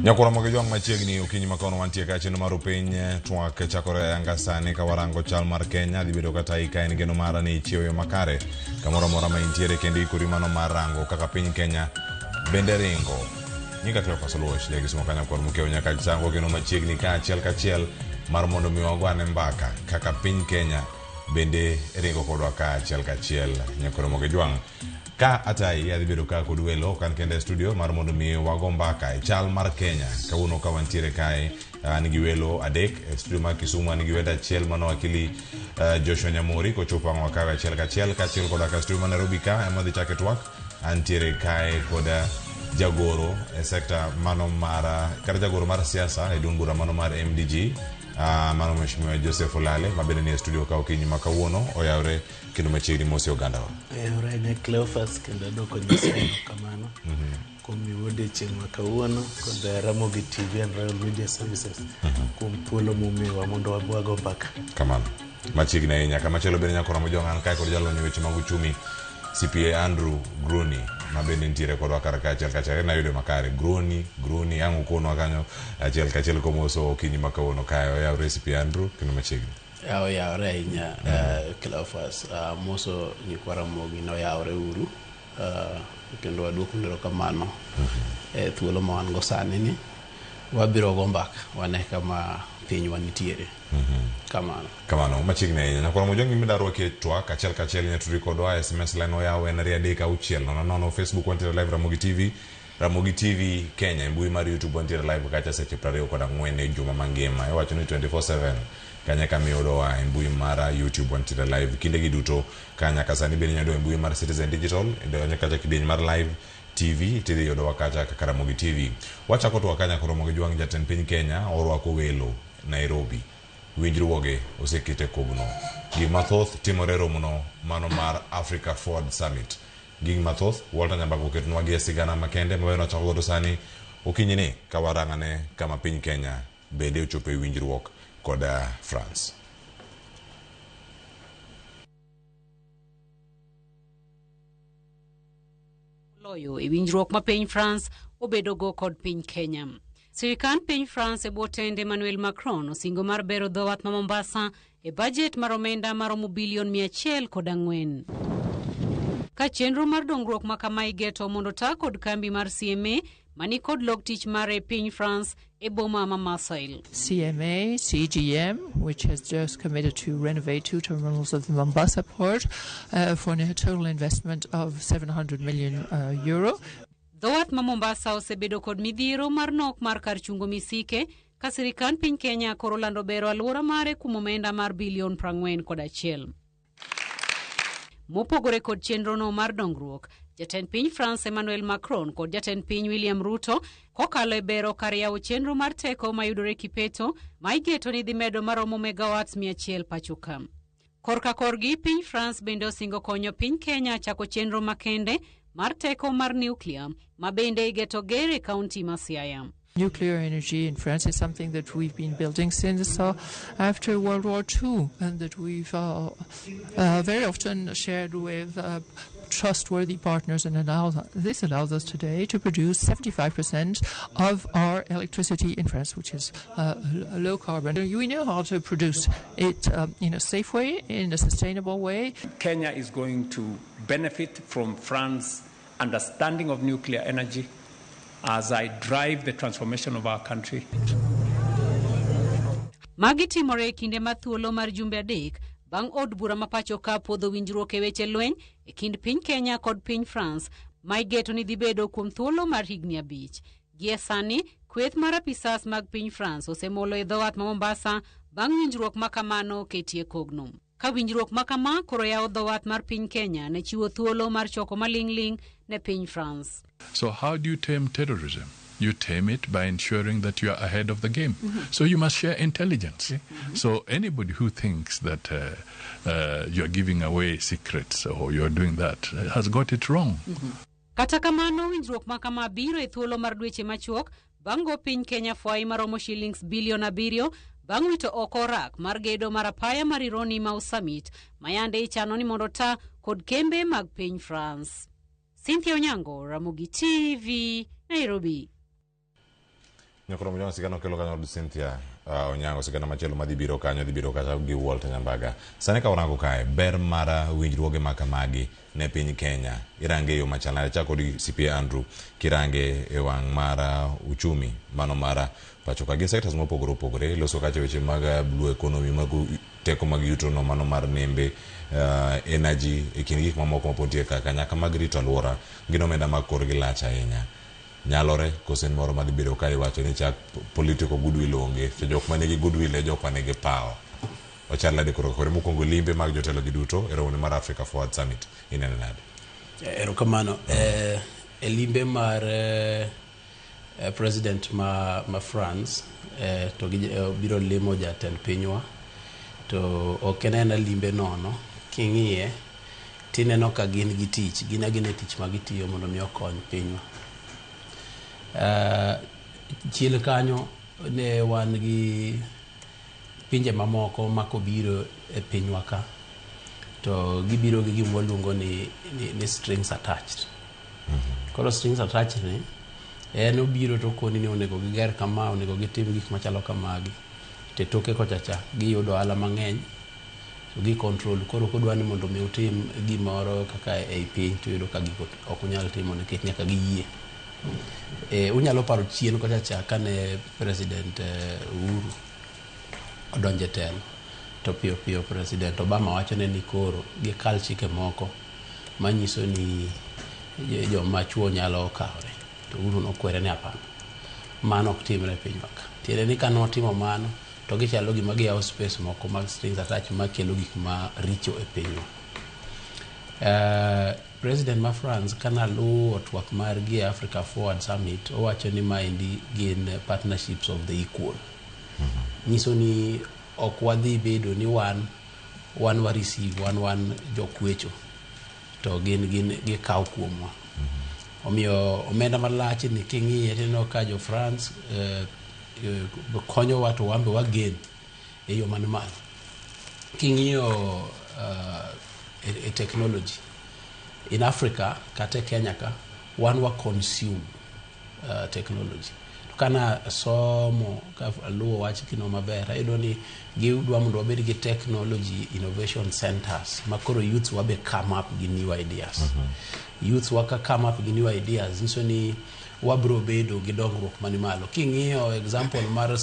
Nyakura mogejwang machiegni okinyi makono wantie kacheno mar piny twak chakore angasani ka warango chal mar Kenya dibedo kata ika en geno mara ni chiewo makare kamoro mora ma intiere kendo ikuri mano mar rango kaka piny Kenya bende ringo nyinga Cleophas Oluoch legi sumo kanya kwa mkeo nyaka chango geno machiegni kachiel mar mondo mi wagwane mbaka kaka piny Kenya bende ringo kodwa kachiel nyakura mogejwang ka atai adhibedo ka kod welo kan kende studio mar mondo mi wago mbaka e chal mar Kenya kawuono ka wantiere kae nigi welo adek studio mar Kisumu nigi weda achiel mano akili Joshua Nyamori kochopo ang'wa kae achiel koda ka studio mar Nairobi ka ema dhi chake twak antiere kae koda jagoro e sekta mano mar kata jagoro mar siasa e duond bura mano mar MDG mano mheshimiwa Joseph Olale mabende ni studio ka okinyi makawuono oyawre kendo machiegni mosi oganda wa ne Cleophas kendo doko nyiseno kamano kuom yude chieng' makawuono kod Ramogi TV and Royal Media Services kuom thuolo mumiwa mondo wabwago mbaka kamano machiegni ahinya kama chelo bende nyakora mojongan kae kod jalony weche mag uchumi CPA Andrew Gruni mabende ntiere kodwa karaka achiel na yudo makare Gruni angu kono akanyo achiel komoso okinyi makawuono kae oyawre CPA Andrew kendo machiegni oyawre ahinya Cleophas moso nyikwara mogi no oyawre uru kendo waduoko erokamano thuolo ma wan go sani ni wabiro go mbaka wane kama piny wanitiere kamano machiegni ahinya nyakora mojongi midaro ke twak achiel nyaturi kodwa SMS line oyaw en 3:6 Facebook wantiere live Ramogi TV Kenya mbui mar YouTube wantiere live kacha seche 24 e juma mangima iwacho ni 24/7 kanya kama yodowa mbui mar YouTube wantiere live kinde giduto kanya kasani bende nyado mbui mar Citizen Digital ndo nyaka cha kidieny mar live TV tidhi yodowa kacha kaka Ramogi TV wachako to wakanya koro mogejwang jatend piny Kenya orwako welo Nairobi winjruoge osekete kogno gimathoth timore romono mano mar Africa Forward Summit mathoth Walter Nyambago ketnwa gi sigana makende maweno chako godo sani okinyini kawarangane kama piny Kenya bende ochopo winjruok kod France loyo winjruok ma piny France obedo go kod piny Kenya. Sirikand piny France e botende Emmanuel Macron osingo mar bero dho wath ma Mombasa e budget mar omenda maromo bilion 104 ka chenro mar dongruok ma kama igeto mondo ta kod kambi mar CMA mani kod log tich mar e piny France e boma ma Marseille. CMA, CGM, which has just committed to renovate 2 terminals of the Mombasa port for a total investment of 700 million euro. Dhowath ma Mombasa osebedo kod midhiero mar nok mar kar chungo misike ka sirikand piny Kenya koro lando bero alwora mare kuom omenda mar bilion 41. Mopogore kod chenrono mar dongruok, jatend piny France Emmanuel Macron kod jatend piny William Ruto kokalo e bero kar yawo chenro mar teko mayudore Kipeto ma igeto ni dhi medo maromo megawatts 100 pachoka. Korka korgi piny France bende osingo konyo piny Kenya chako chenro makende mar teko mar nuclear ma bende igeto gere kaunti ma Siaya. Nuclear energy in France is something that we've been building since after World War II and that we've very often shared with trustworthy partners, and this allows us today to produce 75% of our electricity in France, which is low carbon. We know how to produce it in a safe way, in a sustainable way. Kenya is going to benefit from France's understanding of nuclear energy as I drive the transformation of our country. Magi timore kinde mathuolo mar jumbe adek bang' od bura mapacho ka podho winjruok e weche lweny e kind piny Kenya kod piny France ma igeto ni dhi bedo kuom thuolo mar higni 5. Gie sani, kweth mar apisas mag piny France osemolo e dhowath ma Mombasa bang' winjruok makamano ketie kogno. Ka winjruok makama koro yawo dhowath mar piny Kenya ne chiwo thuolo mar choko maling'ling ne piny France. So how do you tame terrorism? You tame it by ensuring that you are ahead of the game. So you must share intelligence. So anybody who thinks that you're giving away secrets or you're doing that has got it wrong. Kata kamano winjruok makama biro e thuolo mar dweche machuok bang' go piny Kenya fwai maromo shillings bilion 7 bang' wito oko rak mar gedo mar apaya mar Ironi Mau Summit mayande ichano ni mondo ta kod kembe mag piny France. Cynthia Onyango, Ramogi TV, Nairobi. Nyakoro mjona sigano kelo kanyo du Cynthia Onyango sigana machelo madhi biro kanyo dhi biro kata gi Walter Nyambaga. Sane ka orango kae ber mara winjruoge makamagi ne piny Kenya irange yo machalare chako di CPA Andrew kirange e wang' mara uchumi mano mara pacho ka gi sectors mopogore opogore loso kacha weche mag blue economy mag teko mag yuto no mano mar nembe energy e kind gik mamoko mapontie kaka nyaka mag rito alwora gino omenda mag kor gi lach ahinya nyalore kosen moro madhi biro ka iwacho ni chak political goodwill onge to jok manigi goodwill e jok manigi power ochala de kore mokwongo limbe mag jotelo gi duto e romo mar Africa Forward Summit inene nade erokamano e limbe mar president ma France to biro limo jatend pinywa to okenena limbe nono king'iye tineno ka gin gi tich gin tich ma gitiyo mondo mi okony pinywa chiel kanyo ne wan gi pinje mamoko makobiro e pinywa ka to gibiro gi gima waluongo ni strings attached. Koro strings attached ni en obiro to koni ni onego giger kama onego gitim gik machalo kamagi te toke kochacha giyudo ohala mang'eny to gi control koro kodwa ni mondo mi utim gimoro kaka ei piny to yudo ka giko ok unyal timo nikech nyaka giyie. Unyalo paro chien kochacha kane president Uhuru odonje telo to piyo president Obama wacho ni koro gi kal chike moko manyiso ni joma chuo nyalo kawre to Uhuru nokwere ni apana mano ok timre pinywa ka tiende ni kanotimo mano to gichalo gima giyawo space moko mag strings attached makelo gik ma richo e pinywa. President ma France kana luwo twak mar gi Africa Forward Summit owacho ni maendi gin partnerships of the equal. Nyiso ni ok wadhi bedo ni wan wa receive wan jokwecho to gin gikaw kuomwa. Omiyo omenda malach ni king'iye tino ka jo France konyo watu wambe wagen e yo man malo. King'iyo technology in Africa kate Kenya ka wan wa consume technology kana somo ka luwo wach kino maber ayudo ni gidwa mondo wabed gi technology innovation centers makoro youth wabe come up gi new ideas. Youth waka come up gi new ideas nyiso ni wabro bedo gi dongruok mani malo. King'iyo example mar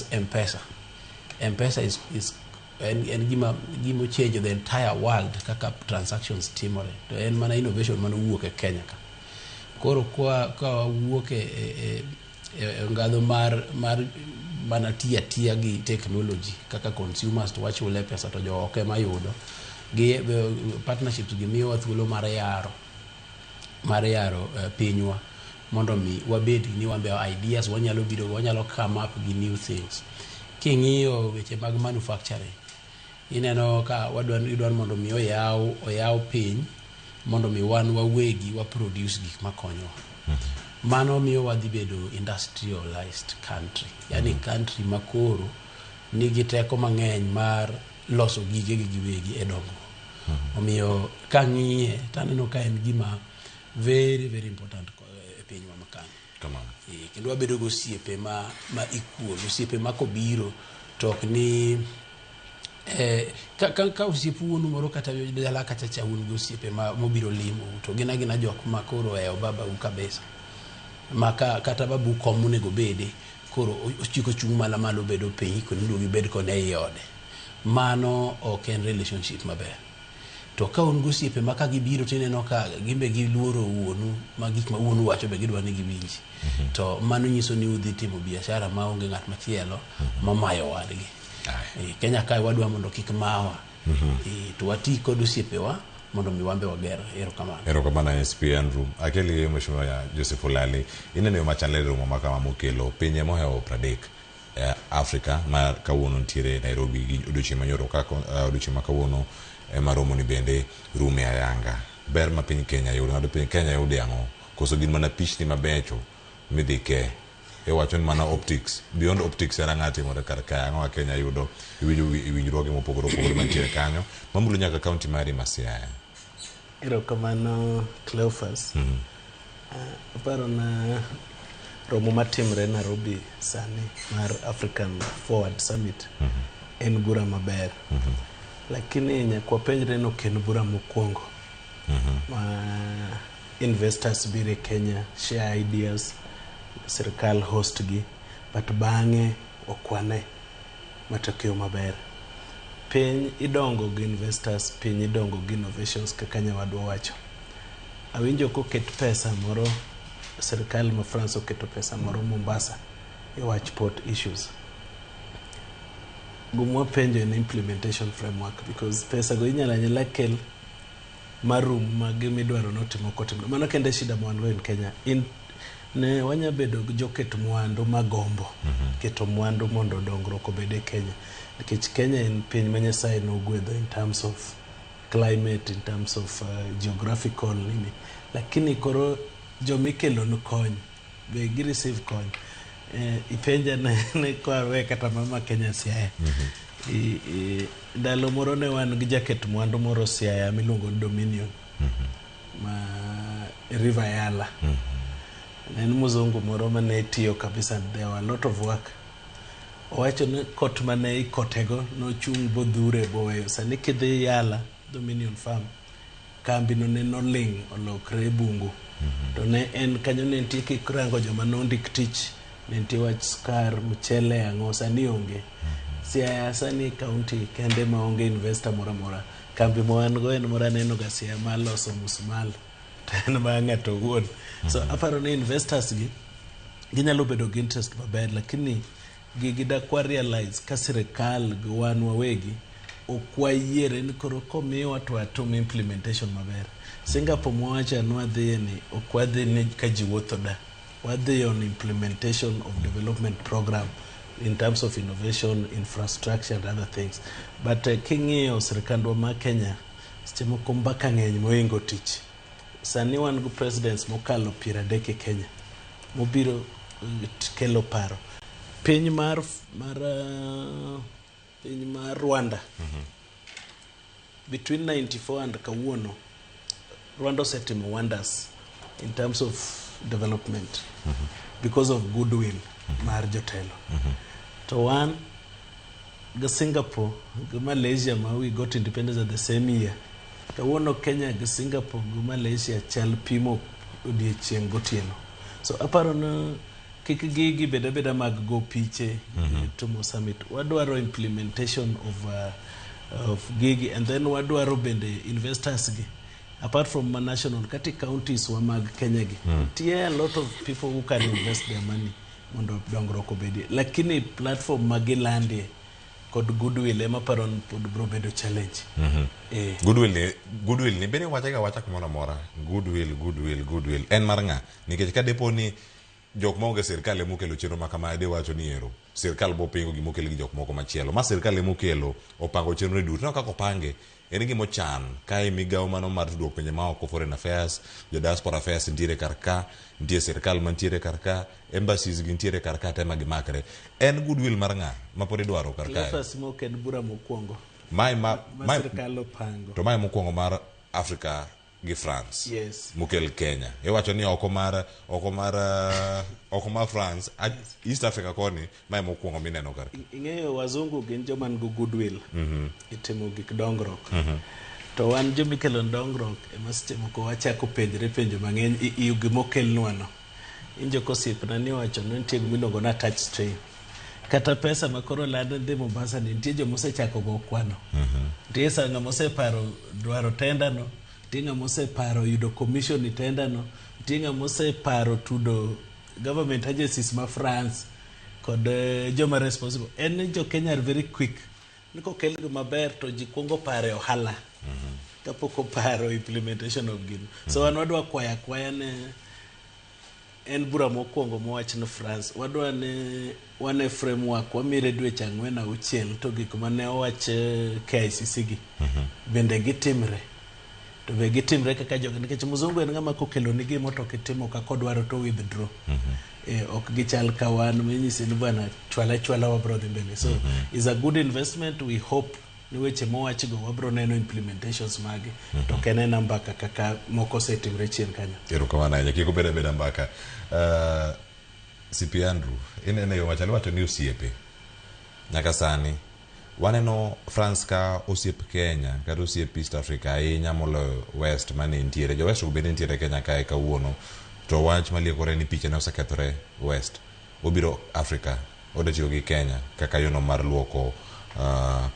M-Pesa is en gima change the entire world kaka transactions timore to en mana innovation mano wuok e Kenya ka koro kwa wuok e ngadho mar mana tiya gi technology kaka consumers to wachule pesa to jo ok ema yudo gi partnerships gi miyo thuolo mar yaro pinywa mondo mi wabed ni wambe ideas wanyalo come up gi new things. King'iyo weche mag manufacturing ineno ka idwan mondo mi oyaw piny mondo mi wan wawegi wa produce gik makonyo. Mano miyo wadhi bedo industrialized country, yani country makoro nigi teko mang'eny mar loso gige gi giwegi e dongo. Omiyo kang'iye taneno ka en gima very very important e pinywa makani. Kendo wabedo go osiepe ma equal, osiepe makobiro to ok ni ka osiepe wuonu moro kata dala kata chaun go osiepe mobiro limo to gina jok makoro e baba u kabisa maka kata babu komunego bede koro ochiko chung malo bedo piny kendo gibed kone ei ode. Mano ok en relationship maber. To ka un gosiepe maka gibiro tineno ka gimbe giluoro wuonu ma gik ma wuonu wacho be gidwa ni giwinji to mano nyiso ni udhi timo biashara maonge ng'at machielo mamayo wadgi. Kenya kai wadwa mondo kik mawa to wati kod osiepewa mondo mi wambe wager. Erokamano SP Andrew akeli mheshimiwa ya Joseph Olali inene yo machanle romo makama mokelo pinye mohewo 30 Africa ma kawuono ntiere Nairobi gi odiochieng' manyoro kaka odiochieng' makawuono maromo ni bende rume ayanga ber ma piny Kenya yudo ngado piny Kenya yudo ang'o koso gin mana pichni mabecho midhi ke e wacho ni mana optics beyond optics era ng'ati mondo kar ka ang'o Kenya yudo iwinjruoge mopogore opogore mantiere kanyo mamulo nyaka kaunti mari ma Siaya. Erokamano Cleophas. Aparo na romo matimre Nairobi sani mar African Forward Summit en bura maber, lakini nyakwa penjre no ken bura mokwongo ma investors bire Kenya, share ideas, sirkal host gi, but bang'e okwane matokeo maber. Piny idongo gi investors, piny idongo gi innovations kaka nyawadwa wacho. Awinjo koket pesa moro, sirkal ma France oketo pesa moro Mombasa e wach port issues. Gumwa penjo en implementation framework, because pesa go inyala kel marum magimidwaro notimo kotimno. Mano kende shida mwango in Kenya. Ne wanya bedo joket mwandu magombo, keto mwandu mondo dongruok obede Kenya. Nikech Kenya en piny ma Nyasaye nogwedho in terms of climate, in terms of geographical nini. Lakini koro jomikelo kony, be gi receive kony. Ipenja ne kwa kata mama Kenya Siaya. Ndalo moro ne wan gi jaket mwandu moro Siaya miluongo Dominion ma River Yala. En muzungu moro mane tiyo kabisa, there were a lot of work. Owacho ne kot mane ikotego no chung bodhure boweyo. Sani kidhi Yala Dominion Farm, kambi no ne noling olokre bungu. To ne en kanyo ne nitie kikrango joma nondik tich, ne nitie wach skar, mchele, ang'o, sani onge. Siaya sani county kende ma onge investor mora. Kambi moango en mora neno ga Siaya maloso musmal. Ten ma ng'ato wuon. So aparo ni investors gi ginyalo bedo gi interest maber, lakini gida kwa realize ka sirkal gi wan wawegi okwayiere ni koro komiyo watu atum implementation maber. Singapore mwacha nwadhiye ni okwadhi ni kajiwotho da. Wadhi on implementation of development program in terms of innovation, infrastructure and other things. But king'iyo sirkandwa ma Kenya sichemo kumbaka ng'eny moingo tich. Sani wan go presidents mokalo 30 e Kenya mobiro kelo paro. Piny mar Rwanda, between 94 and kawuono, Rwanda osetimo wonders in terms of development because of goodwill mar jotelo. To one, the Singapore, the Malaysia, we got independence at the same year. Kawuono Kenya gi Singapore gi Malaysia chal pimo odiechieng' gotieno. So aparo no kik gigi beda mag go piche to summit. Wadwaro implementation of gigi, and then wadwaro bende investors gi. Apart from national, kati counties wa mag Kenya gi. Tie a lot of people who can invest their money mondo dongruok obedi. Lakini platform magilande kod goodwill ema paron pod bro bedo challenge. Goodwill ni bere wacha kumona mora. Goodwill. En maranga. Nikech ka depo ni jok monge sirkal emu kelo chenro makamade wacho ni ero. Sirkal bo pingo gimo kelo gi jok moko machielo. Ma sirkal emu kelo opango chenro duto. No kako pange. En gimo chan. Kai migawo mano mar tudruok pinje maoko, foreign affairs, jo diaspora affairs ntiere karka, ntie sirkal mantiere karka, embassies gintiere karka tema gimakre. En goodwill maranga mapod idwaro karka. Lefas mo ken bura mokwongo. Mai sirkal opango. To mai mokwongo mar Africa gi France. Yes. Mukel Kenya. Wacho ni oko mar France, East Africa koni mai mokwongo mineno karka. Ing'eyo wazungu gin joman go goodwill. Itimo gik dongruok. To wan jomikelo dongruok ema seche moko wachako penjo mang'eny gimokel nwano. Injo kosipna ni wacho ni nitie gimiluongo na touch train. Kata pesa makoro lando dhi Mombasa ni nitie jomosechako go kwano. Nitie sanga moseparo dwaro tenda no, tinga moseparo yudo commission ni tenda no, tinga moseparo tudo government agencies ma France kod joma responsible. En jo Kenya are very quick. Niko kel maber to jikwongo pare ohala. Kapoko paro implementation of gino. So wadwa kwaya ne en bura mokwongo mowach no France. Wadwa ne wane framework wamire dweche 4 to gik mane owach KICC gi. Bende gitimre. To be gitimre kaka jogo nikech muzungu en ng'ama kokelo ni gimo to kitimo ka kodwaro to withdraw. Ok gichal kawan menyisi ni bwana chwala wabro dhi mbele. So is a good investment. We hope ni weche mowach go wabro neno implementations magi to kenena mbaka kaka moko setimre chien kanyo. Erokamano ahinya, kik obed mbaka. CP Andrew inene yo machalo wacho ni osiepe nyaka sani waneno France ka osiep Kenya kata osiep East Africa ahinya moloyo West mane ntiere jo West obede ntiere Kenya kae kawuono to wach maliekore ni piche ne osekethore West obiro Africa odetiyo gi Kenya kaka yono mar luoko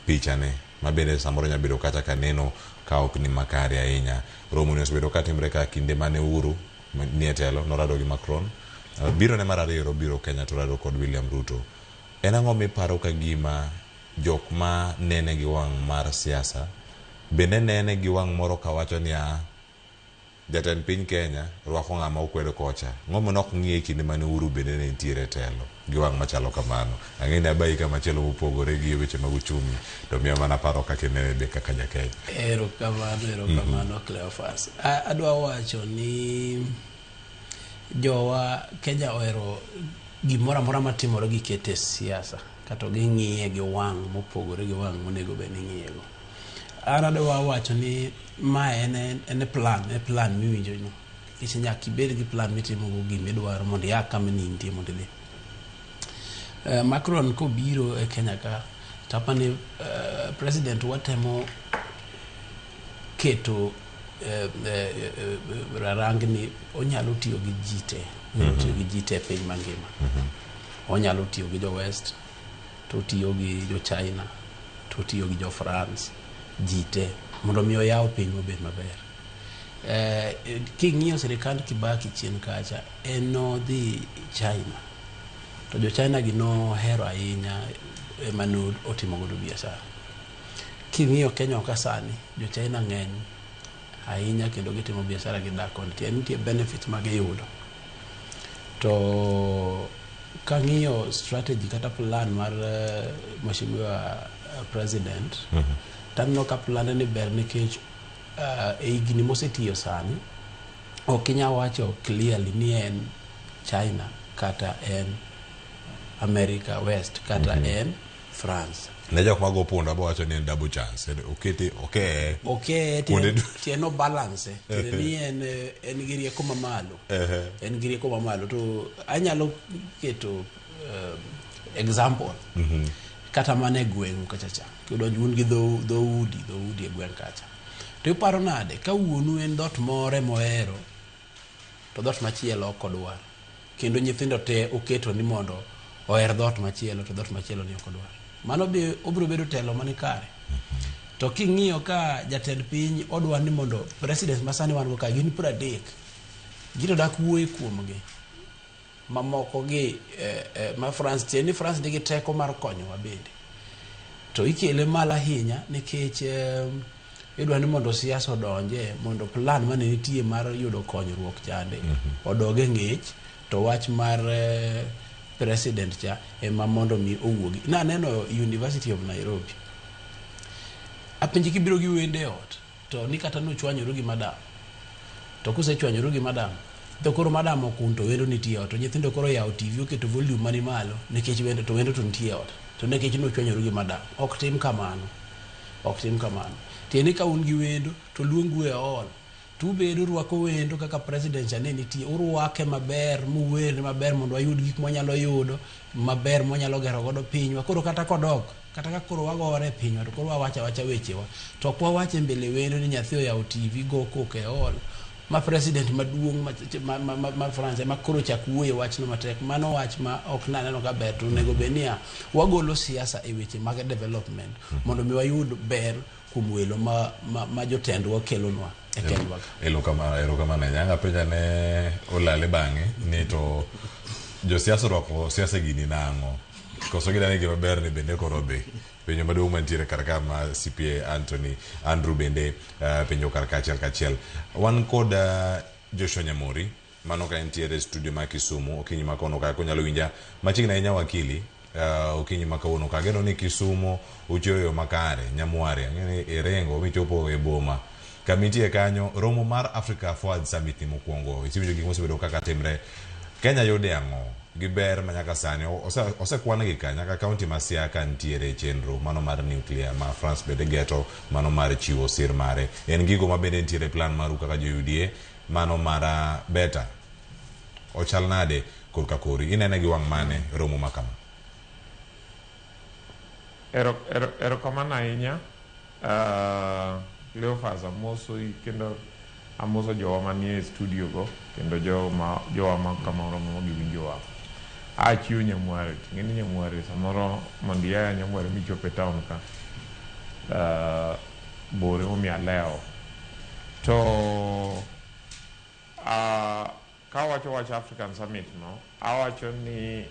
picha ne mabende samoro nyabedo kata kaneno ka ok ni makare ahinya romo ne osebedo katimre ka kinde mane Uhuru nie telo norado gi Macron biro ne mar ariyo biro Kenya to rado kod William Ruto en ang'o miparo ka gima jok ma nene gi wang' mar siasa bende nene gi wang' moro kawacho ni jatend piny Kenya rwako ng'ama okwedo kocha ng'omo nok ng'iye kinde mane Uhuru bende ne ntiere telo gi wang' machalo kamano ang'eni abai kama chelo mopogore gi weche mag uchumi to miyo mana paro kaka nene be kaka jakenya erokamano Cleophas adwa wacho ni jowa Kenya ohero gimoro amora matimore gi kete siasa kata ging'iye gi wang' mopogore gi wang' monego bed ni ng'iyego an adwa wacho ni ma en plan miwinjo no nikech nyaka ibed gi plan mitimo go gimidwaro mondo ia kama nintie mondo idhi Macron kobiro e Kenya ka tapani president watemo keto rarang ni onyalo tiyo gi jite piny mangima onyalo tiyo gi jo West to tiyo gi jo China to tiyo gi jo France jite mondo mi oyaw piny mobed maber king'iyo sirikand Kibaki chien kacha enodhi China to jo China gi no hero ahinya emano otimo godo biashara king'iyo Kenya ka sani jo China ng'eny ahinya kendo gitimo biashara gi dak kon nitie benefit mag yudo to kang'iyo strategy kata plan mar mheshimiwa president tanno ka plan ni ber nikech e higni mosetiyo sani ok inya wacho clearly ni en China kata en America West kata en France ne jok mago punda bo wacho ni en double chance okete tieno balance ni en gi rieko mamalo en gi rieko mamalo to anyalo keto example kata mane gweng' kacha kidonj un gi dhoudi e gweng' kacha to iparo nade ka wuonu en dot more mohero to dot machielo ok odwar kendo nyithindo te oketo ni mondo oher dot machielo to dot machielo ni ok odwar mano be obiro bedo telo mani kare to king'iyo ka jatend piny odwar ni mondo president masani wan go ka gin 30 giro dak wuoyi kuomgi mamoko gi ma France tieni France nigi teko mar konyowa bende to ikele mal ahinya nikech idwa ni mondo siasa odonje mondo plan mane nitie mar yudo konyruok chande odoge ng'ech to wach mar president cha ema mondo mi owuogi na neno University of Nairobi apinji kibiro gi wende ot to ni kata no chwanyoru gi madam to kusechwanyoru gi madam to koro madam okunto wendo nitie ot to nyithindo koro yawo TV oketo volume mani malo nikech wendo to nitie ot to nikech no chwanyoru gi madam ok tim kamano tieni ka un gi wendo to luongu e ol tu bedo rwako wendo kaka president ane nitie urwake maber muwer maber mondo ayud gik monyalo yudo maber monyalo gero godo pinywa koro kata kodok kata ka koro wagore pinywa to koro wawacha wechewa to kwa wache mbele wendo ni nyathi oyawo TV go koke ol ma president maduong' ma France ma koro chak wuoye wachno matek mano wach ma ok naneno ka ber to nego benia wagolo siasa e weche mag development mondo mi wayud ber kuom welo ma jotendwa kelonwa e Kenya erokamano nyanga penja ne olale bang'e ni to jo siasa rwako siasa gini nang'o koso gidane gima ber ni bende koro be penjo maduong' mantiere karka ma CPA Andrew bende penjo karka achiel wan kod Joshua Nyamori mano ka entiere studio ma Kisumu okinyi makono ka konyalo winja machiegni ahinya wakili okinyi makawono ka geno ni Kisumu uchoyo makare nyamware ngene erengo michopo e boma kamitie kanyo romo mar Africa Forward Summit mokwongo ichiwo gik mosebedo kaka timre Kenya yode ang'o giber manyaka sani osekwan gi ka nyaka kaunti ma Siaya ntiere chenro mano mar nuclear ma France bende geto mano mar chiwo sir mare en gigo ma bende ntiere plan maru kaka jo UDA mano mara beta ochal nade korka kori. Inene gi wang' mane romo makama? Erokamano ahinya. Cleophas amoso kendo amoso jowa manie studio go kendo jowa ma kamoro gi winjowa. Achiwo Nyamware, ng'eni Nyamware samoro mondo iya Nyamware michope town ka bore omiya leo. To kawacho wach African Summit no, awacho ni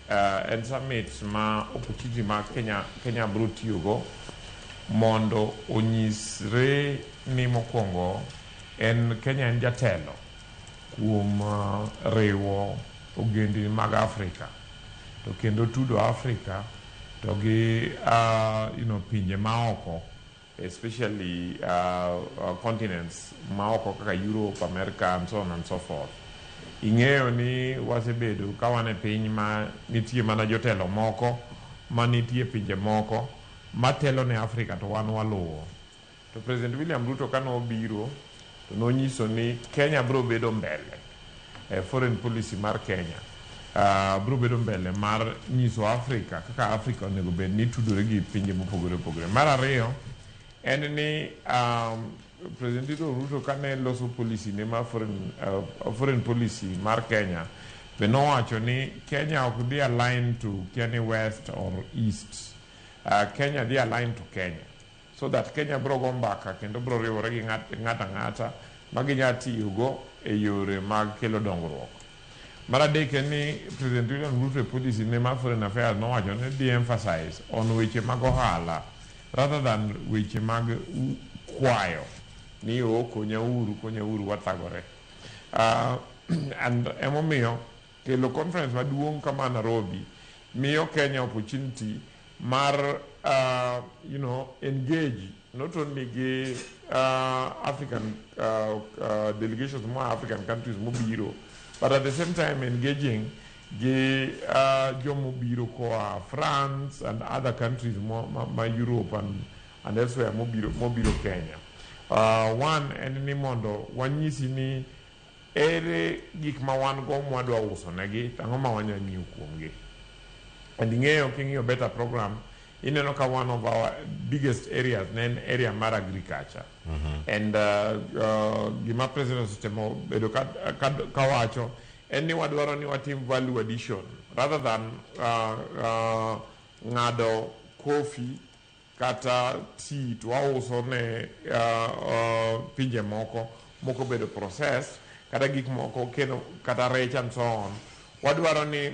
en summit ma opportunity ma Kenya bro tiyogo mondo onyisre ni mokwongo Kenya en jatelo kuom riwo ogendini mag Afrika to kendo tudo Afrika to gi pinje maoko, especially continents maoko kaka Europe, America and so on and so forth. Ing'eyo ni wasebedo ka wan e piny ma nitie mana jotelo moko ma nitie pinje moko matelo ne Afrika to wan waluwo. To President William Ruto kanobiro to nonyiso ni Kenya bro bedo mbele, foreign policy mar Kenya bro bedo mbele mar nyiso Afrika kaka Afrika onego bed ni tudore gi pinje mopogore opogore. Mar ariyo en ni President Ruto kane loso policy ne ma foreign policy mar Kenya be nowacho ni Kenya ok dhi align to Kenya West or East. Kenya dhi align to Kenya, so that Kenya bro go mbaka kendo bro riwore gi ng'ata ng'ata ma ginya tiyogo e yore mag kelo dongruok. Mar adek en ni President William Ruto policy ne ma foreign affairs nowacho ni dhi emphasize on weche mag ohala rather than weche mag kwayo ni konya uru wathagore. And emomiyo kelo conference maduong' kama Nairobi miyo Kenya opportunity mar engage not only gi African delegations more African countries mobiro, but at the same time engaging gi jomobiro koa France and other countries ma Europe and elsewhere mobiro Kenya. One en ni mondo wanyisi ni ere gik ma wan go mwadwa uso negi ang'o ma wanya nyiew kuomgi. And king'eyo better program ineno ka one of our biggest areas nen area mar agriculture. And gima president systemo bedo kawacho en ni wadwaro ni watim value addition rather than ng'ado coffee kata tea to wauso ne pinje moko bedo process kata gik moko kata rech and so on. Wadwaro ni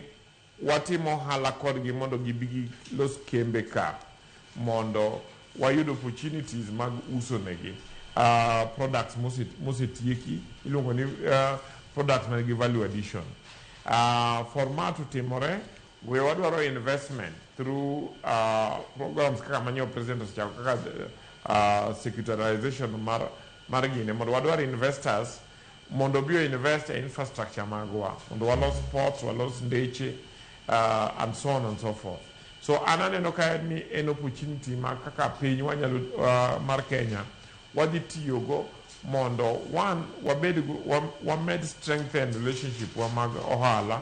watimo hala kodgi mondo gibi los kembe ka mondo wayud opportunities mag uso negi products mosetieki iluongo ni products manigi value addition. Format utimore we wadwaro investment through programs kaka manyo president osechako kaka securitarization mar gine mondo wadwaro investors mondo bio invest in infrastructure magwa mondo walos ports, walos ndeche and so on and so forth. So ananeno ka ni en opportunity ma kaka piny wanyalo mar Kenya wadhi tiyogo mondo one wamed strengthen relationship wa mag ohala,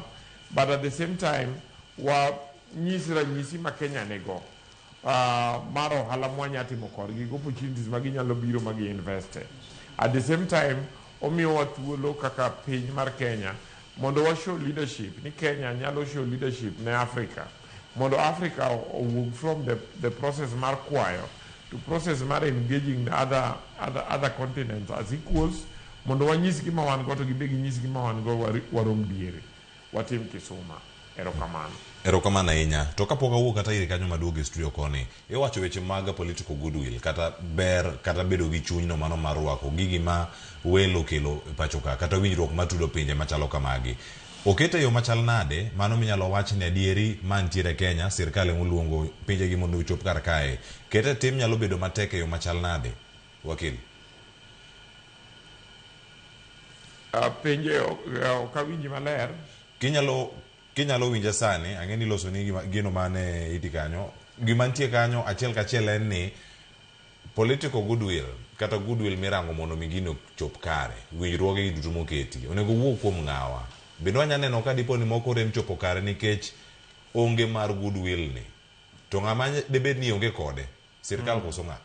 but at the same time ranyisi ma Kenya nego mar ohala mwanyatimo kodgi opportunities maginyalo biro magi invest. At the same time omiyo wathuolo kaka piny mar Kenya mondo wa show leadership ni Kenya nyalo show leadership ne Africa mondo Africa owuog from the process mar kwayo to process mar engaging the other continents as equals mondo wanyis gima wan go to gibe ginyis gima wan go warom diere watim kisuma. Erokamano ahinya. To kapok awuok kata iri kanyo maduogo e studio koni, iwacho weche mag political goodwill kata ber kata bedo gi chuny no mano mar rwako gigi ma welo kelo pacho ka kata winjruok matudo pinje machalo kamagi. Okete yo machal nade mano minyalo wach ni adieri mantiere Kenya sirkal emoluongo pinje gi mondo ochop kar kae. Kete tim nyalo bedo matek yo machal nade wakili? Pinje okawinji maler kinyalo winja sani ang'eni loso ni gino mane iti kanyo gima nitie kanyo achiel kachiel en ni political goodwill kata goodwill mirango mondo migino chop kare winjruoge duto moketi onego wuok kuom ng'awa bende wanya neno ka dipo ni moko rem chopo kare nikech onge mar goodwill ni. To ng'ama debed ni onge kode, sirkal koso ng'a?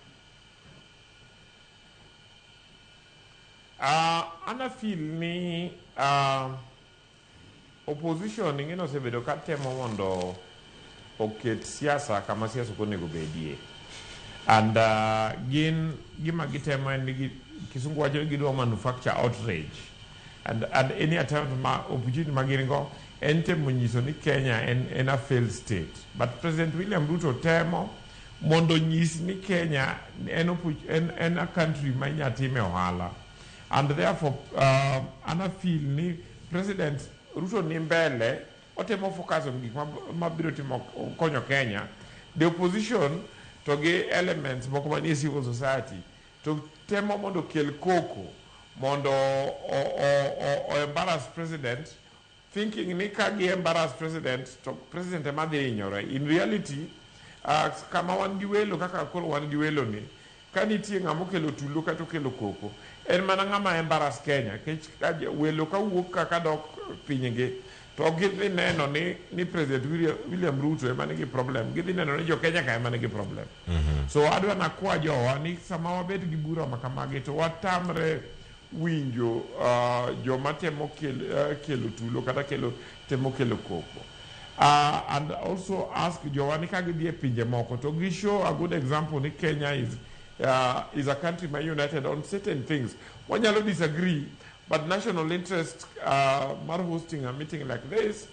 Ana feel ni opposition ingeno osebedo ka temo mondo oket siasa kama siasa onego bedie. And gima gitemo en ni kisungu wacho gidwa manufacture outrage. And at any attempt opportunity magiringo en temo nyiso ni Kenya en a failed state. But President William Ruto temo mondo nyis ni Kenya en a country ma inyatime ohala. And therefore, ana feel ni President Ruto ni mbele, otemo focus on gik mabiro timo konyo Kenya. The opposition to ge elements moko manie civil society to temo mondo kel koko mondo o embarrass President, thinking ni ka gi embarrass President to President ema dhi hinyore. In reality, kama wan gi welo kaka koro wan gi welo ni, ka nitie ng'ama okelo tulo kata okelo koko, en mana ng'ama embarrass Kenya. Kech welo ka wuok kaka dok pinygi, to gidhi neno ni President William Ruto ema nigi problem. Gidhi neno ni jo Kenya ka ema nigi problem. So adwa nakwa jowa ni sama wabet gi bura makamagi to watamre winjo joma temo kelo tulo kata temo kelo koko. And also ask jowa ni ka gidhi e pinje moko to gi show a good example ni Kenya is a country united on certain things. Wanyalo disagree, but national interest mar hosting a meeting like this,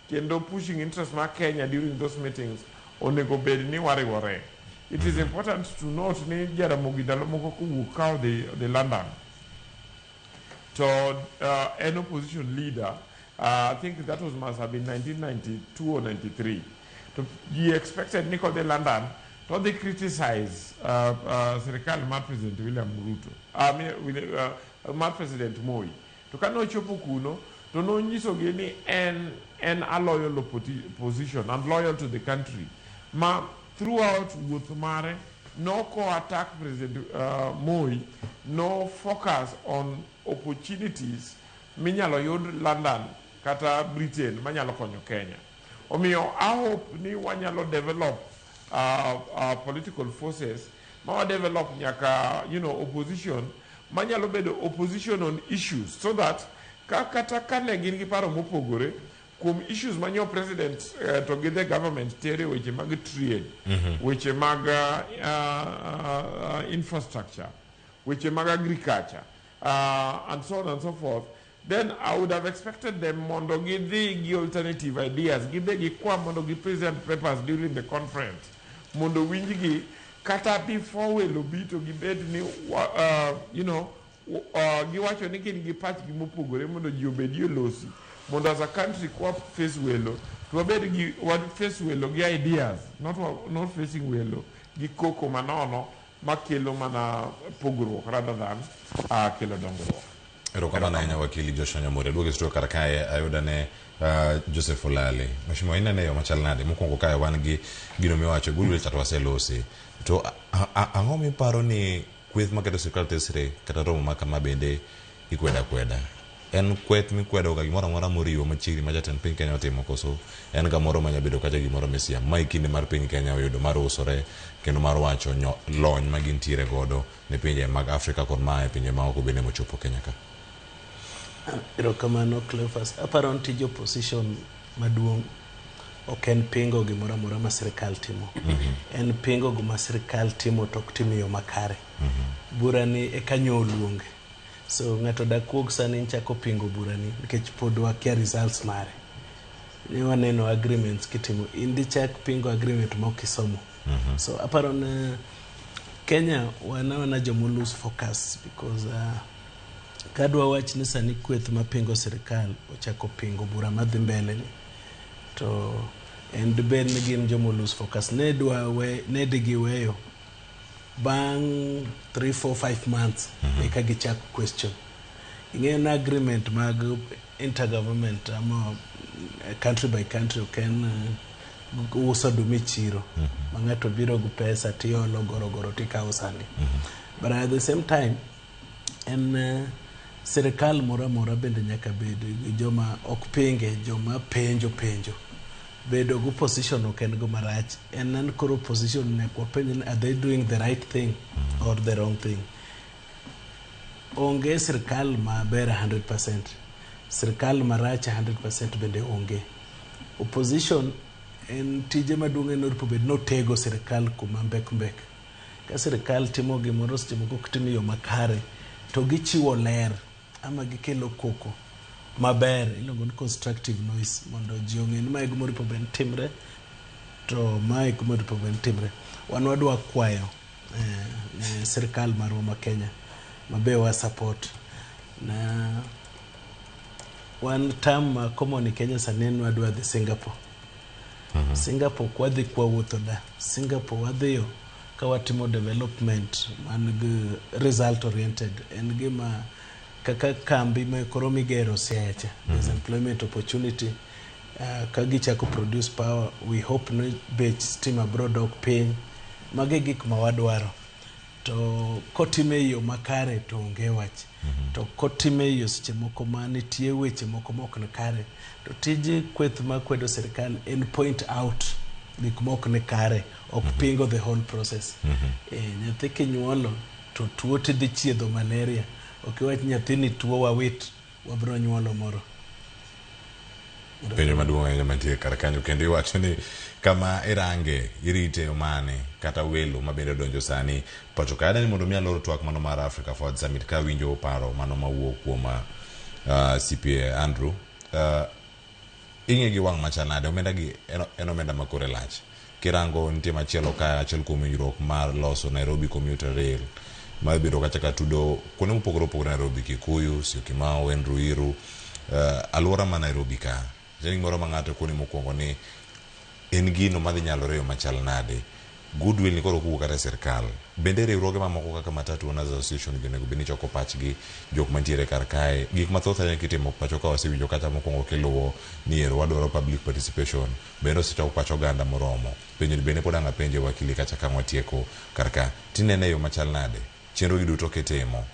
kendo pushing interest mar Kenya during those meetings, onego bed ni wariwore. It is important to note ni Jaramogi Ndalo moko kuwuok kao the London to an opposition leader. I think that must have been 1992 or 93. He expected Nico de London to they criticize Serikali mar President William Ruto. Mar President Moi. To kano chopo kuno, to no nyiso gini en a loyal opposition and loyal to the country. Ma throughout with Mare, no co-attack President Moi, no focus on opportunities minyalo yud London kata Britain manyalo konyo Kenya. Omiyo I hope ni wanyalo develop political forces, ma develop nyaka opposition, manyalo bedo opposition on issues, so that kata kane gin gi paro mopogore kuom issues manyo president to gi the government tere weche mag trade, weche mag infrastructure, weche mag agriculture, and so on and so forth, then I would have expected them mondo give the alternative ideas, give the mondo give present papers during the conference, mondo winjigi kata before we lobi to give bed ni giwacho ni kin gi pach gi mopogore mondo ji obedi losi, mondo as a country kwa face welo to obed gi face welo gi ideas, not facing welo gi koko manono makelo mana pogruok rather than kelo dongruok. Erokamano ahinya wakili Joshua Nyamore. Duoge studio kar kae ayudane Joseph Olale. Mheshimiwa inene yo machal nade mokwongo kae wan gi gino miwacho gulu chato waselosi. To ang'o miparo ni kweth maketo sirkal tesre kata romo makama bende ikweda? En kweth mikwedo ga gimoro amora moriwo machiegni ma jatend piny Kenya otimo, koso en gamoro manyabedo kata gimoro misia ma kinde mar piny Kenya oyudo mar usore kendo mar wacho lony ma gintiere godo ne pinje mag Afrika kod mae pinje ma oko bende mochopo Kenya ka? Erokamano Cleophas. Aparo ni tij opposition maduong' ok en pingo gimoro amora ma sirkal timo. En pingo gima sirkal timo to ok tim yo makare. Burani e kanyo oluonge. So ng'ato dakuog sani nchako pingo burani nikech pod wakia results mare. Ne waneno agreements kitimo. Indi chak pingo agreement ma okisomo. So aparo ni Kenya wana jomo lose focus because kadwa wach ni sani kweth mapingo sirkal ochako pingo bura madhi mbele ni to and ben gin jomo lose focus ne digi weyo bang 3, 4, 5 months eka gichako question. Ing'eyo na agreement mag intergovernment ama country by country oken uso dumi chiro mang'ato biro gu pesa tiolo goro tikawo sani. But at the same time en Sirikal mora bende nyaka bed joma ok penge, joma penjo bedo go position ok en go marach, en koro position ne kwa penjo, are they doing the right thing or the wrong thing? Onge sirikal maber 100%, sirikal marach 100% bende onge. Opposition en tije maduong' en oripo bed notego sirikal kuma mbek. Ka sirikal timo gimoro seche moko ok tim yo makare, to gichiwo ler ama gikelo koko maber, iluongo ni constructive noise, mondo ji ong'e ni mae gimoripo bed timre, to mae gimoripo bed timre. Wan wadwa kwayo sirikal marwa ma Kenya mabe wa support na wan tam ma common Kenya sani wadwa dhi Singapore. Singapore kwadhi kwa wuotho da, Singapore wadhiyo ka watimo development man gi result oriented, en gima kaka kambi ma koro migero Siacha, there's employment opportunity. Ka gichako produce power, we hope no bech stima abroad ok piny, mage gik ma wadwaro. To kotime yo makare to onge wach, to kotime yo seche moko ma nitie weche moko mok ne kare, to tije kweth ma kwedo sirikal en point out gik mok ne kare, ok pingo the whole process. Nyathi kinyuolo to tuo tidhi chiedho malaria, ok wach nyathini tuo wawit wabro nyuolo moro. Penjo maduong' ahinya mantie kar kanyo, kendo iwacho ni kama irange irite mane kata welo mabende donjo sani pacho kae ni mondo mi aloro twak mano mar Africa Forward Summit ka winjo paro mano mawuok kuom CPA Andrew. Ing'e gi wang' machanade omenda gi en omenda makore lach. Kirango nitie machielo ka achiel kuom winjruok mar loso Nairobi Commuter Rail ma biro kachaka tudo kuonde mopogore Nairobi, Kikuyu, Syokimau, Ruiru, alwora ma Nairobi ka. Jeng moro ma ng'ato kuonde mokwongo ni en gino madhi nyalore yo machal nade. Goodwill ni koro kuwuok kata sirikal. Bende riwruoge mamoko kaka Matatu Owners Association bende bini choko pachgi jok mantiere kar kae. Gik mathoth ahinya kitimo pacho ka wasewinjo kata mokwongo kiluwo ni ero wadwaro public participation. Bende osechoko pacho oganda moromo. Penjo ni bende pod ang' apenje wakili kacha ka watieko kar ka. Tinene yo machal nade. Chenro gi duto kitimo.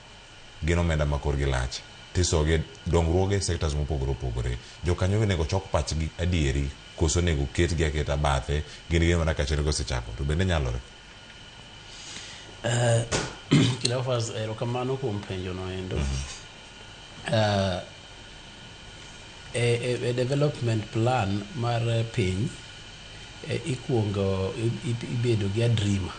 Gin omenda makorgi lach. Tisoge dongruoge sectors mopogore. Jokanyo nego chok pachgi adieri koso nego ketgi aketa bathe gin mana ka chenro osechako to bende nyalore. Kilafas erokamano kuom penjo no endo. A development plan mar piny ikuongo ibedo gi dreamer.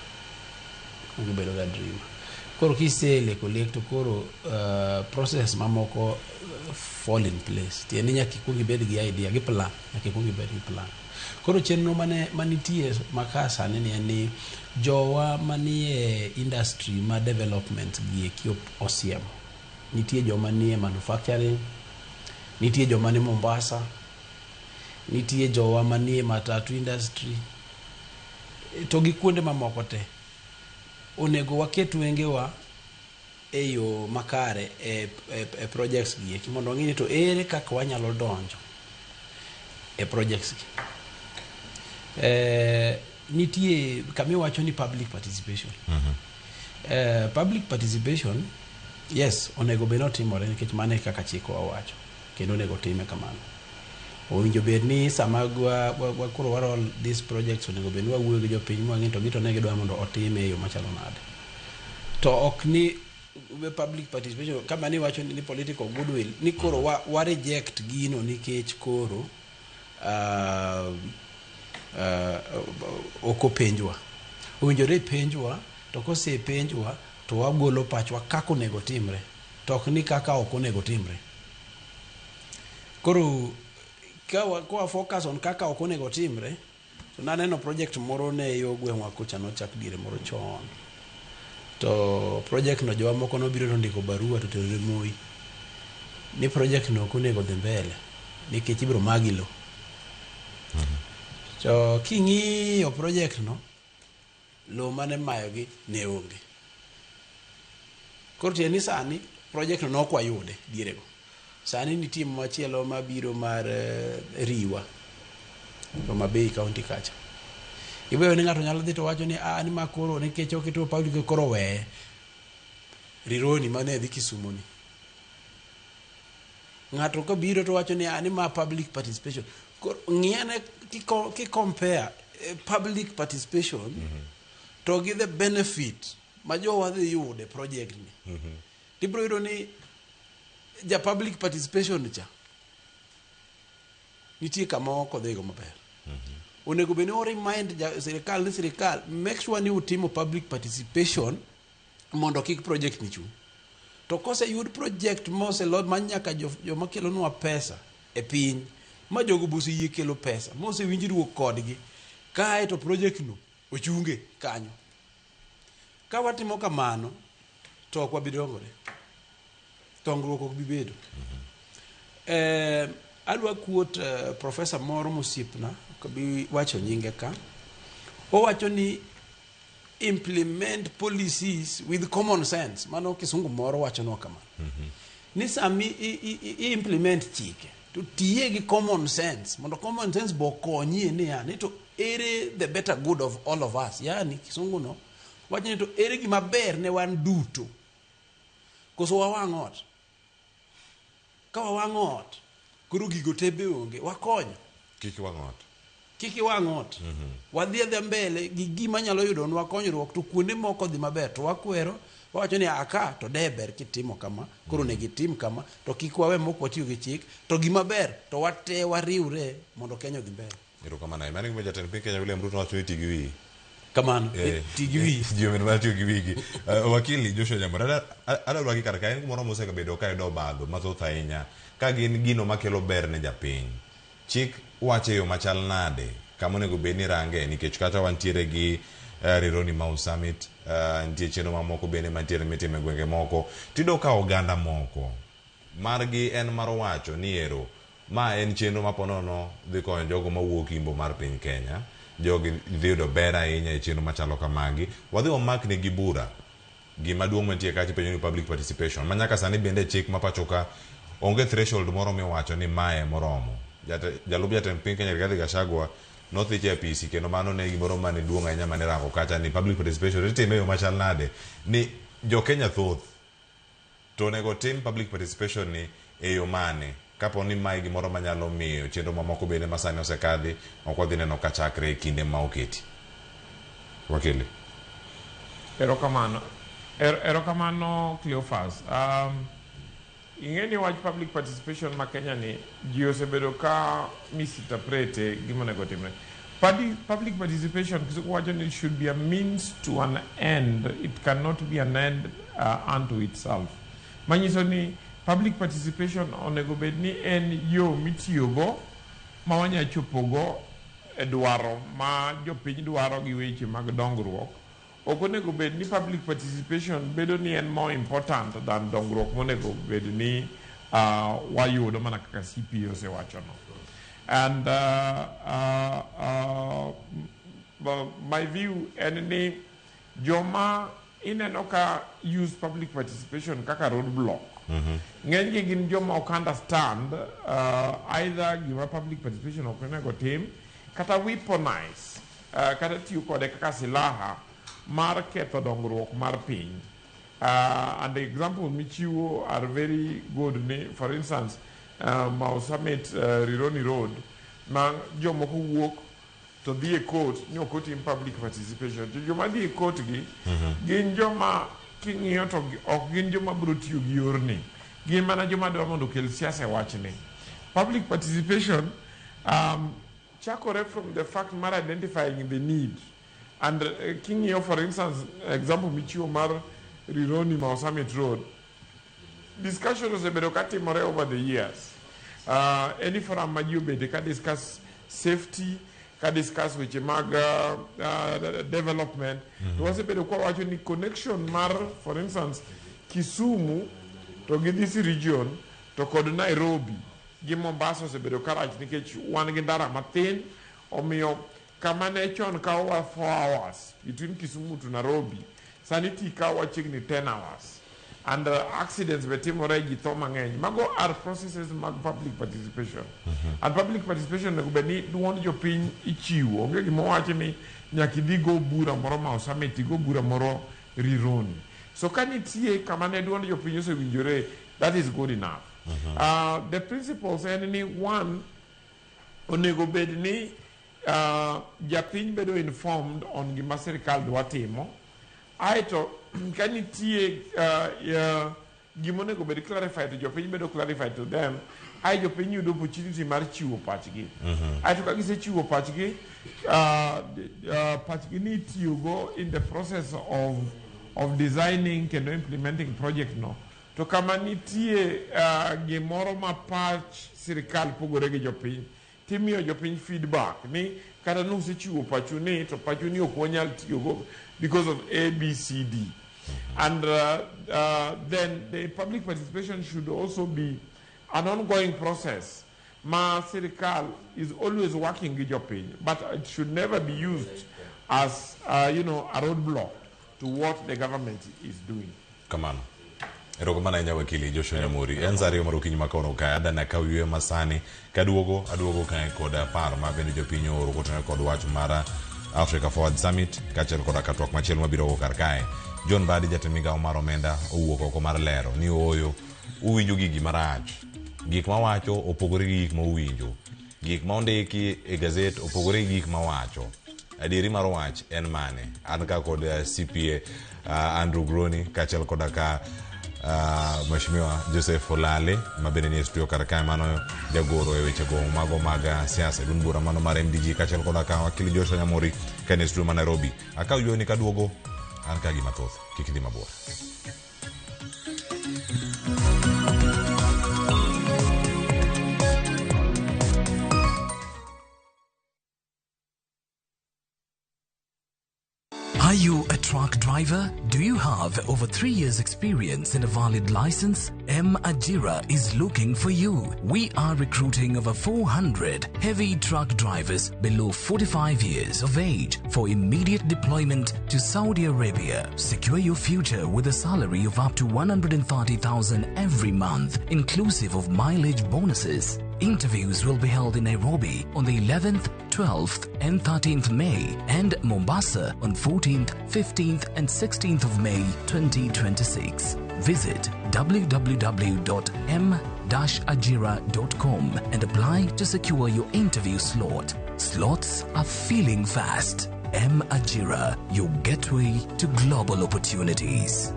Koro kiseleko to koro process mamoko fall in place. Tieni nyaka ikuongi ibed gi idea gi plan, nyaka ikuongi ibed gi plan. Koro chenro manitie makasa ni jowa manie industry ma development gi eki osiemo. Nitie joma nie manufacturing, nitie joma ni Mombasa, nitie jowa manie matatu industry, to gi kuonde mamoko te. Onego waket wengewa eyo makare e projects gi mondo wang'e ni to ere kaka wanyalo donjo e projects gi. Nitie kami wacho ni public participation. Public participation, yes, onego bed notimore nikech mane kaka chik wawacho, kendo onego time kamano. Owinjo bed ni sama koro warol these projects onego bed ni wawuoyo gi jopiny mwang'e to gito ne gidwa mondo otime e yo machalo nade. To ok ni public participation kama ni wacho ni political goodwill ni koro wa reject gino nikech koro okopenjwa. Owinjore penjwa, to kosepenjwa to wagolo pachwa kaka onego timre, to ok ni kaka ok onego timre. Koro kwa focus on kaka ok onego timre, to naneno project moro ne yo gweng'wa kocha nochak diere moro chon. To project no jowa moko nobiro to ndiko barua to terore Moi ni project no ok onego dhi mbele nikech ibiro magi lo. To king'iyo project no, lo mane mayogi ne onge. Koro tieni sani project no nokwayude dierego. Sani nitie machielo mabiro mar Riwa to Mabei County kacha. Iweyo ni ng'ato nyalo dhi to wacho ni ni makoro nikech oketo public koro we Rironi mane dhi Kisumu ni. ng'ato ka biro to wacho ni ani ma public participation ng'iane ki compare public participation to gi the benefit ma jowa dhi yude project ni tibro yudo ni ja public participation cha nitie kama oko dhigo maber onego beni o remind sirikal make sure ni utimo public participation mondo kik project ni chung to kose yud project mose lod manyaka joma kelonwa pesa e piny ma jogo busi yie kelo pesa mose winjruok kodgi kae to project no ochunge kanyo ka watimo kamano to ok wabidongore tongruok ok bibedo adwa kuot professor moro mosiepna kabi wacho nyinge ka o wacho ni implement policies with common sense mano kisungu moro wacho no kamano ni sami implement chike to tiye gi common sense mondo common sense bo konyi ni yani to ere the better good of all of us yani kisungu no wacho ni to ere gima ber ne wan duto koso wawangot ka wawangot kuru gigo tebe onge wakonyo kiki wangot wadhiedhe mbele gi gima nyalo yudo nwa konyruok to kuonde moko dhi maber to wakwero wacho ni aka to deber kitimo kama koro ne gitim kama to kik wawe moko watiyo gi chik to gima ber to wate wariure mondo Kenya dhi mbele iro kama na imani kumeja ten Kenya William Ruto wacho ni tigiwi kamano tigiwi jiyo men wacho giwigi wakili Joshua Nyambura ada lwagi karaka en kumoro mose ka bedo ka do badho mathoth ahinya ka gin gino makelo ber ne japiny chik wache yo machal nade kama onego bed ni range nikech kata wantiere gi Rironi Mau Summit nitie chenro mamoko bende mantiere mitime gwenge moko tido ka oganda moko margi en mar wacho ni ero ma en chenro maponono dhi konyo jogo mawuok imbo mar piny Kenya jogi dhi yudo ber ahinya e chenro machalo kamagi wadhi wamak ne gi bura gima duong' mantie kachi penjo ni public participation manyaka sani bende chik mapacho ka onge threshold moro miwacho ni mae moromo jalup jatend piny Kenya Rigathi Gachagua nothiche e PC kendo mano ne gimoro mane duong' ahinya mane rango kacha ni public participation itime yo machal nade ni jo Kenya thoth to nego tim public participation ni e yo mane kapo ni mae gimoro manyalo miyo chenro mamoko bende masani osekadhi ok wadhi neno kachakre e kinde ma oketi wakili erokamano Cleophas ingeni wach public participation ma Kenya ni ji osebedo ka misinterprete gima nego timre public participation wacho ni should be a means to an end it cannot be an end unto itself manyiso ni public participation onego bed ni en yo mitiyogo ma wanya chopogo e dwaro ma jopiny dwaro gi weche mag dongruok ok onego bed ni public participation bedo ni en more important than dongruok monego bed ni wayudo mana kaka CPO osewacho no and my view en ni joma ineno ka use public participation kaka roadblock ng'eny gi gin joma ok understand either gima public participation ok onego tim kata weaponize kata tiyo kode kaka silaha mar ketho dongruok mar piny and the example michiwo are very good ni for instance Mau Summit Rironi Road ma jomoko wuok to dhi e court ni ok otim public participation to joma dhi e court gi gin joma king'iyo to ok gin joma biro tiyo gi yorni gin mana joma dwa mondo kel siasa wachni public participation chakore from the fact mar identifying the need and king'iyo for instance example michiwo mar Rironi Mau Summit Road discussion osebedo katimore over the years any forum ma ji obede ka discuss safety ka discuss weche mag development to wasebedo kwa wacho ni connection mar for instance Kisumu to gi this region to kod Nairobi gi Mombasa osebedo karach nikech wan gi ndara mathin omiyo kama ne chon kawa 4 hours between Kisumu to Nairobi sanity kawa chiegni 10 hours and accidents betimore ji tho mang'eny mago are processes mag public participation and public participation nego bed ni duond jopiny ichiwo onge gima wacho ni nyaka idhi go bura moro Mau Summit go bura moro Rironi so ka nitie kama ne duond jopiny osewinjore that is good enough The principles any one onego bed ni japiny bedo informed on gima sirikal dwa timo. Aito kanitie gima onego bed clarified to jopiny bedo clarified to them. Ai jopiny yudo opportunity mar chiwo pachgi. Aito ka gisechiwo pachgi, pachgi ni itiyogo in the process of designing and implementing project no. To kama nitie gimoro ma pach sirikal pogore gi jopiny, timiyo jopiny feedback ni kata nusechiwo pachu ni to pachu ni ok wanyal tiyogo because of A, B, C, D. And then the public participation should also be an ongoing process. Ma sirikal is always working with jopiny, but it should never be used as a roadblock to what the government is doing. Come on. Erokamana nya wakili Joshua Nyamuri. Enzari marukinyi makono ka ada na kawiwe masani kaduogo ka koda paro ma bende jopiny oro kotene kod wach mara Africa Forward Summit kachiel koda katwak machielo mabiro go kar kae. John Badi jatend migawo mar omenda owuok oko mar lero ni oyo uwinjo gigi marach. Gik ma wacho opogore gi gik ma uwinjo. Gik ma ondiki e gazet opogore gi gik ma wacho. Adieri mar wach en mane? An ka kod CPA Andrew Groni kachiel koda ka Mheshimiwa Joseph Olale mabende ni studio karaka mano jagoro e weche go mago maga siasa dun bura mano mar MDG kachiel koda ka wakili Joshua Nyamuri kane studio ma Nairobi aka uyoni kaduogo an ka gima thoth kikidhi mabor. Are you a truck driver? Do you have over 3 years experience and a valid license? M. Ajira is looking for you. We are recruiting over 400 heavy truck drivers below 45 years of age for immediate deployment to Saudi Arabia. Secure your future with a salary of up to 130,000 every month, inclusive of mileage bonuses. Interviews will be held in Nairobi on the 11th, 12th and 13th May and Mombasa on 14th, 15th and 16th of May 2026. Visit www.m-ajira.com and apply to secure your interview slot. Slots are filling fast. M. Ajira, your gateway to global opportunities.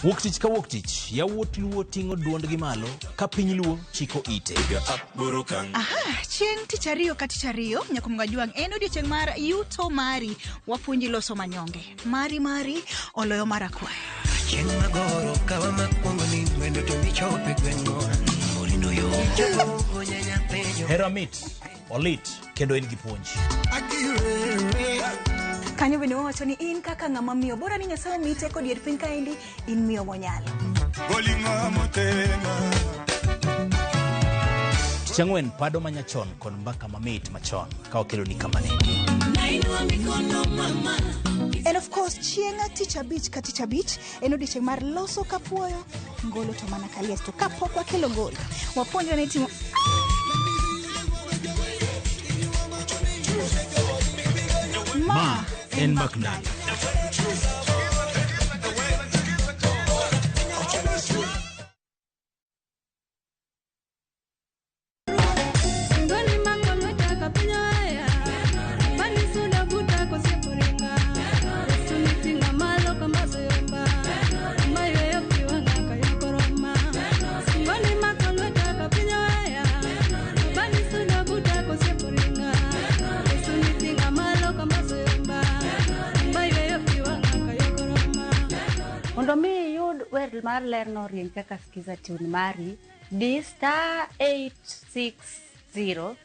Wuktich ka wuktich, yawuot luo tingo duondgi malo, ka piny luo chiko ite. Chieng' tich ariyo ka tich ariyo, Nyakumga Juang en odiochieng' mar yuto mari, wapuonji loso manyonge. Mari, oloyo mara kwa. Chieng' magoro, kawa makwongo ni mwendo to michope gwengo. Morindo yo. Hera mit, olit, kendo en gi puonj. Kanyo bende wacho ni in kaka ng'ama miyo bora ni Nyasaye mite kod dier piny kaendi in miyo monyalo. Tich ang'wen pado manyachon kod mbaka mamit machon ka okelo ni kamane. And of course chieng' tich abich ka tich abich en odiochieng' mar loso kapuoyo ngolo to mana kaliesto kapok wakelo ngolo. Wapuonjo ni timo Ma en Maknani. Mondo mi yud wer mar ler no rien kaka skiza tune mari di *860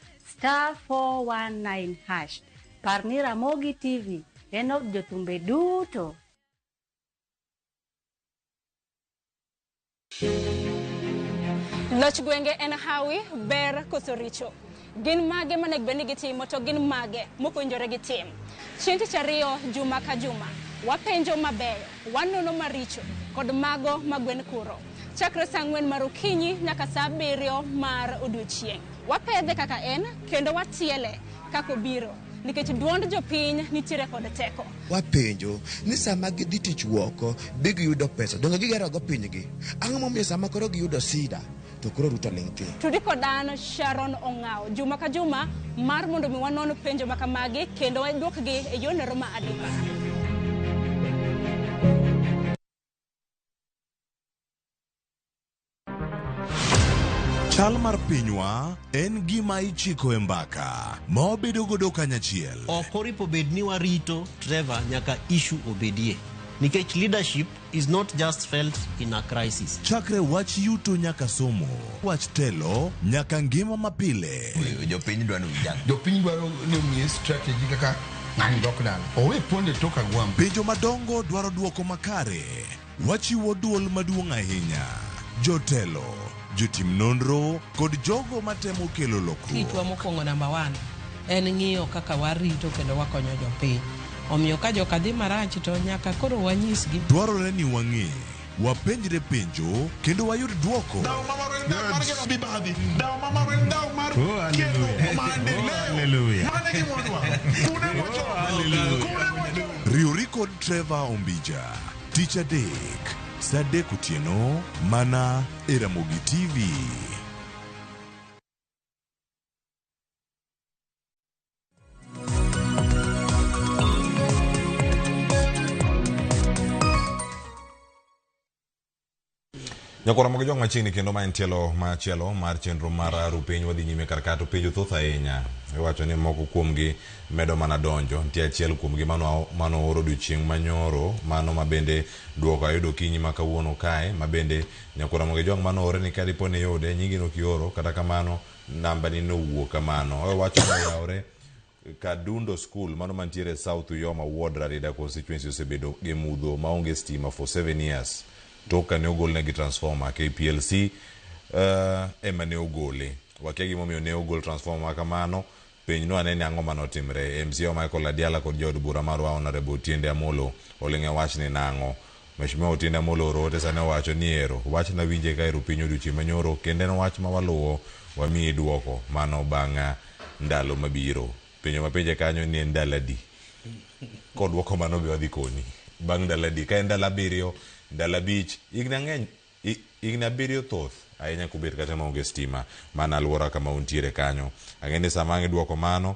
*419#. Parni Ramogi TV en od jothumbe duto. Loch gwenge en hawi ber koso richo. Gin mage manek beni gitimo to gin mage mopuonjore gitim. Chieng' tich ariyo juma ka juma wapenjo mabeyo, wanono maricho kod mago magwen kuro. Chakre saa 4 mar okinyi nyaka saa 7 mar odiochieng'. Wapedhe kaka en kendo watiele kako biro. nikech duond jopiny nitiere kod teko. Wapenjo ni sama gidhi tich woko bi giyudo pesa donge gigero go pinygi. Ang'o momiyo sama koro giyudo sida to koro Ruto ling'ti? Tudi kodan Sharon Ong'ao juma ka juma mar mondo mi wanon penjo makamagi kendo waduokgi e yonero ma adipa. Chal mar pinywa en gima ichiko e mbaka ma wabedo godo kanyachiel. Okoripo bed ni warito Trevor nyaka issue obedie. Nikech leadership is not just felt in a crisis. Chakre wach yuto nyaka somo, wach telo nyaka ngima mapile. Jopiny dwaro ni umiye strategy kaka ng'ani dok dala. Owe ponde toka gwam. Penjo madongo dwaro duoko makare. Wachiwo duol maduong' ahinya. Jotelo, jotim nonro kod jogo matemo kelo lokruok. Kitwa mokwongo number 1 en ng'iyo kaka warito kendo wakonyo jopiny. Omiyo ka joka dhi marach to nyaka koro wanyisgi. Dwarore ni wang'e, wapenjre penjo kendo wayud duoko. Riuri kod Trevor Ombija, Tich Adek, Saa 3 otieno, mana e Ramogi TV. Nyakora mogo jong machiegni kendo ma en tielo machielo mar chenro mar rupiny wadhi nyime kar kato penjo thoth ahinya. Iwacho ni moko kuomgi medo mana donjo. Nitie achiel kuomgi mano oro odiochieng' manyoro, mano mabende duoko ayudo kinyi ma kawuono kae, mabende nyakora mogo jong mano ore ni kadipo ne yode nyingi no kioro kata kamano namba ni no wuok kamano. Wacho ni yaore Kadundo School mano mantiere South Uyoma Ward Rarieda constituency osebedo gi mudho maonge stima for 7 years. Toka ne ogol negi transformer KPLC ema ne ogole. Wakia gimomiyo ne ogol transformer kamano, piny no anene ang'o manotimre. MCA Michael Adiala kod jaod bura marwa Honorable Otiende Amollo oleng'e wach ni nang'o. Mheshimiwa Otiende Amollo oro ote sane wacho ni ero wach na winje ka ero piny odiochieng' manyoro kendo en wach ma waluwo wamiyi duoko mano bang' ndalo mabiro. Penjo mapenje kanyo ni en ndalo adi? Kod duoko mano be wadhi koni bang' ndalo adi? Ka en ndalo 7 Dala Beach, igna 7 thoth ahinya kubet kata maonge stima mana alwora kama untiere kanyo. Ang'eni sama ang' duoko mano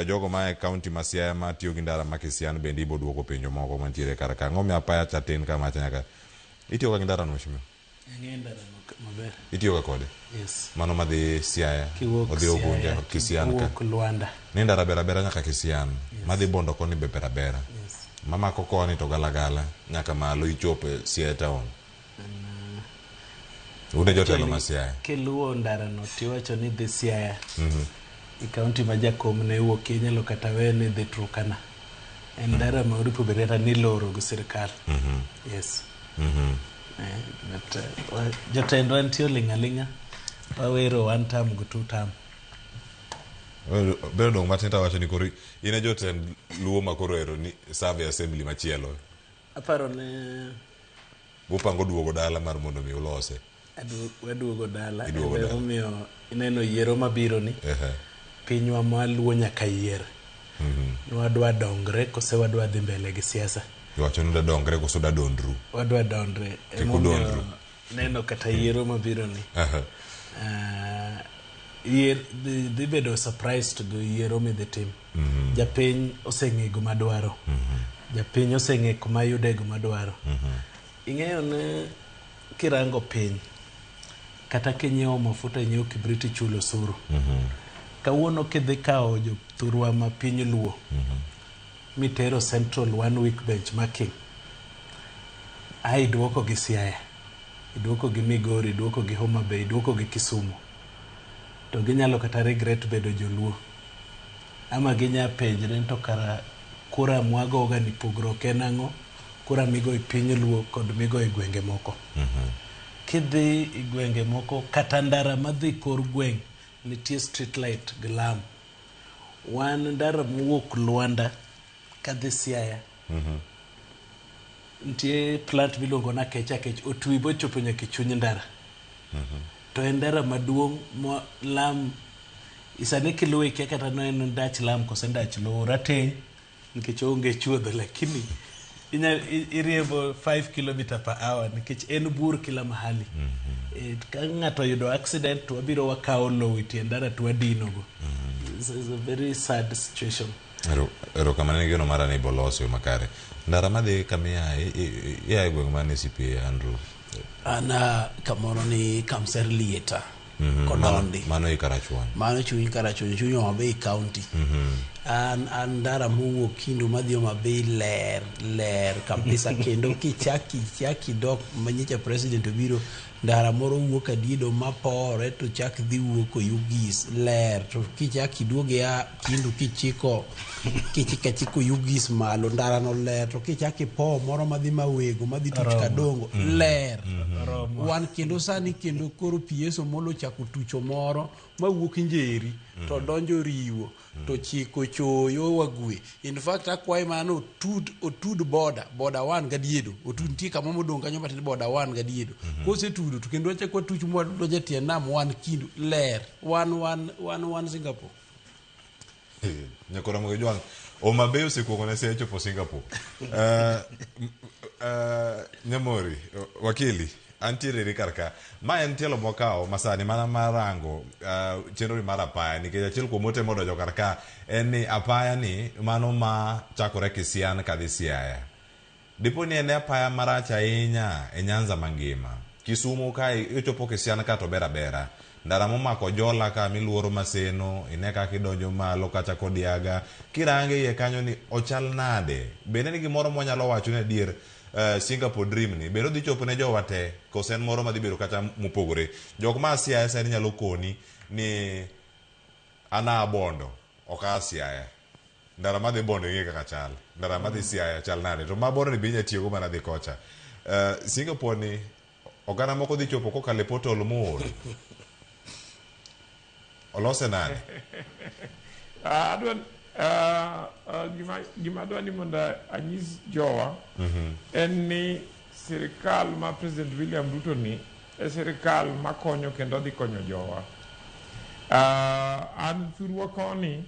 jogo ma e kaunti ma Siaya ma tiyo gi ndara ma Kisian bende ibo duoko penjo moko mantiere kar ka. Ang'o mi apaya chatin kama nyaka itiyo gi ndara no mheshimiwa? Ndara maber. Itiyo ga kode? Yes. Mano madhi Siaya, odhi Ogunja, Kisian ka. Luanda. Ni ndara bera nyaka Kisian. Yes. Madhi Bondo koni be bera. Yes. Mama koko ni to galagala nyaka malo ichope Siaya town. Une jotelo ma Siaya. Kiluo ndara no tiwacho ni dhi Siaya. I kaunti ma Jakom ne wuok inyalo kata we ni dhi Turkana. En ndara ma oripo bereta ni loro go sirkal. Yes. But jotendwa ntiyo ling'aling'a. Wawero 1 term go 2 term. Bero dong matinta wacho ni kori ine jotend luo makoro ero ni serve assembly machielo. Aparo ne bupango duogo dala mar mondo mi ulose. Waduogo dala. Omiyo ineno yiero mabiro ni. Pinywa ma luo nyaka yier. Wadwa dongre kose wadwa dhi mbele gi siasa. Wacho ni dongre kose da dondru. Wadwa dondre. Dondru. Neno kata yiero mabiro ni. Dhi bedo surprised go yiero mi dhi tim. Japiny oseng'e gima dwaro. Japiny oseng'e kuma yude gima dwaro. Ing'eyo ne kirango piny kata kinyiewo mafuta nyiewo kibriti chulo osuru. Kawuono kidhi kawo jothurwa ma piny luo mitero Central 1 week benchmarking. Iduoko gi Siaya, iduoko gi Migori, iduoko gi Homa Bay, iduoko gi Kisumu. To ginyalo kata regret bedo joluo. Ama ginya penjre to kara kura mwagoga ni pogruok en ang'o, kura migo i piny luo kod migo i gwenge moko. Kidhi i gwenge moko kata ndara madhi kor gweng' nitie street light gi lam. Wan ndara mwuok Luanda kadhi Siaya. Nitie plant miluongo na Kech otwi bochopo nyaka chuny ndara. To en ndara maduong' lam isane kiluwe ke kata no en dach lam ko sendach lo rateng nikech onge chuodho lakini iriembo 5 km/h nikech en bur kila mahali. Ka ng'ato yudo accident to wabiro wakao low tie ndara to wadinogo. It's a very sad situation. Ero kamane geno mara ni boloso makare. Ndara madhi kamia ya gweng mane CPA Andrew. Ana kamoro ni Kamser Lieta. Kodondi. Mano Ikarachuon. Mano chuny Karachuon, chuny Homa Bay County. An ndara mowuok Kindu madhi Homa Bay ler kabisa kendo kichaki dok manyicha president obiro ndara moro wuok Adiedo mapore to chak dhi wuok Yugis ler to kichaki duoge ya Kindu kichiko Yugis malo ndara no ler to kichaki po moro madhi Mawego madhi Tuch Kadongo ler. Wan kendo sani kendo koro pieso molo chako tucho moro mawuok Njeri to donjo Riwo to chiko Choyo Wagwe. In fact akwaye mano otud border 1 Gadiedo otud ntie kama modong kanyo batende border 1 Gadiedo kose tudo to kendo chakwa tuch mo do jetie nam 1 Kindu ler 1 Singapore. Nyakora mgejwang Homa Bay usikuwa na secho po Singapore. Nyamori wakili antire rikarka ma entielo mokao masani mana marango chenro mara apaya nikech achiel kuom ote modo jokarka en ni apaya ni mano ma chakore Kisian kadhi Siaya. Dipo ni ene apaya marach ahinya e Nyanza mangima. Kisumu kai ichopo Kisian ka to bera ndara momako jola ka miluoro Maseno ineka kidonjo malo kacha Kodiaga kirange ye kanyo ni ochal nade bende ni gimoro monyalo wacho ne dier Singapore dream ni bero dhi chopo ne jowa te kosen moro madhi bero kata mupogore jok ma Siaya sen nyalo koni ni ana Bondo oka Siaya ndara madhi Bondo ngi kaka chal ndara madhi Siaya chal nade to ma Bondo ni binya tiyogo mana dhi kocha Singapore ni ogana moko dhi chopo ko kale portal moro olose nade adwan gima adwa ni mondo anyis jowa en ni sirikal ma President William Ruto ni e sirikal makonyo kendo dhi konyo jowa. An thurwa koni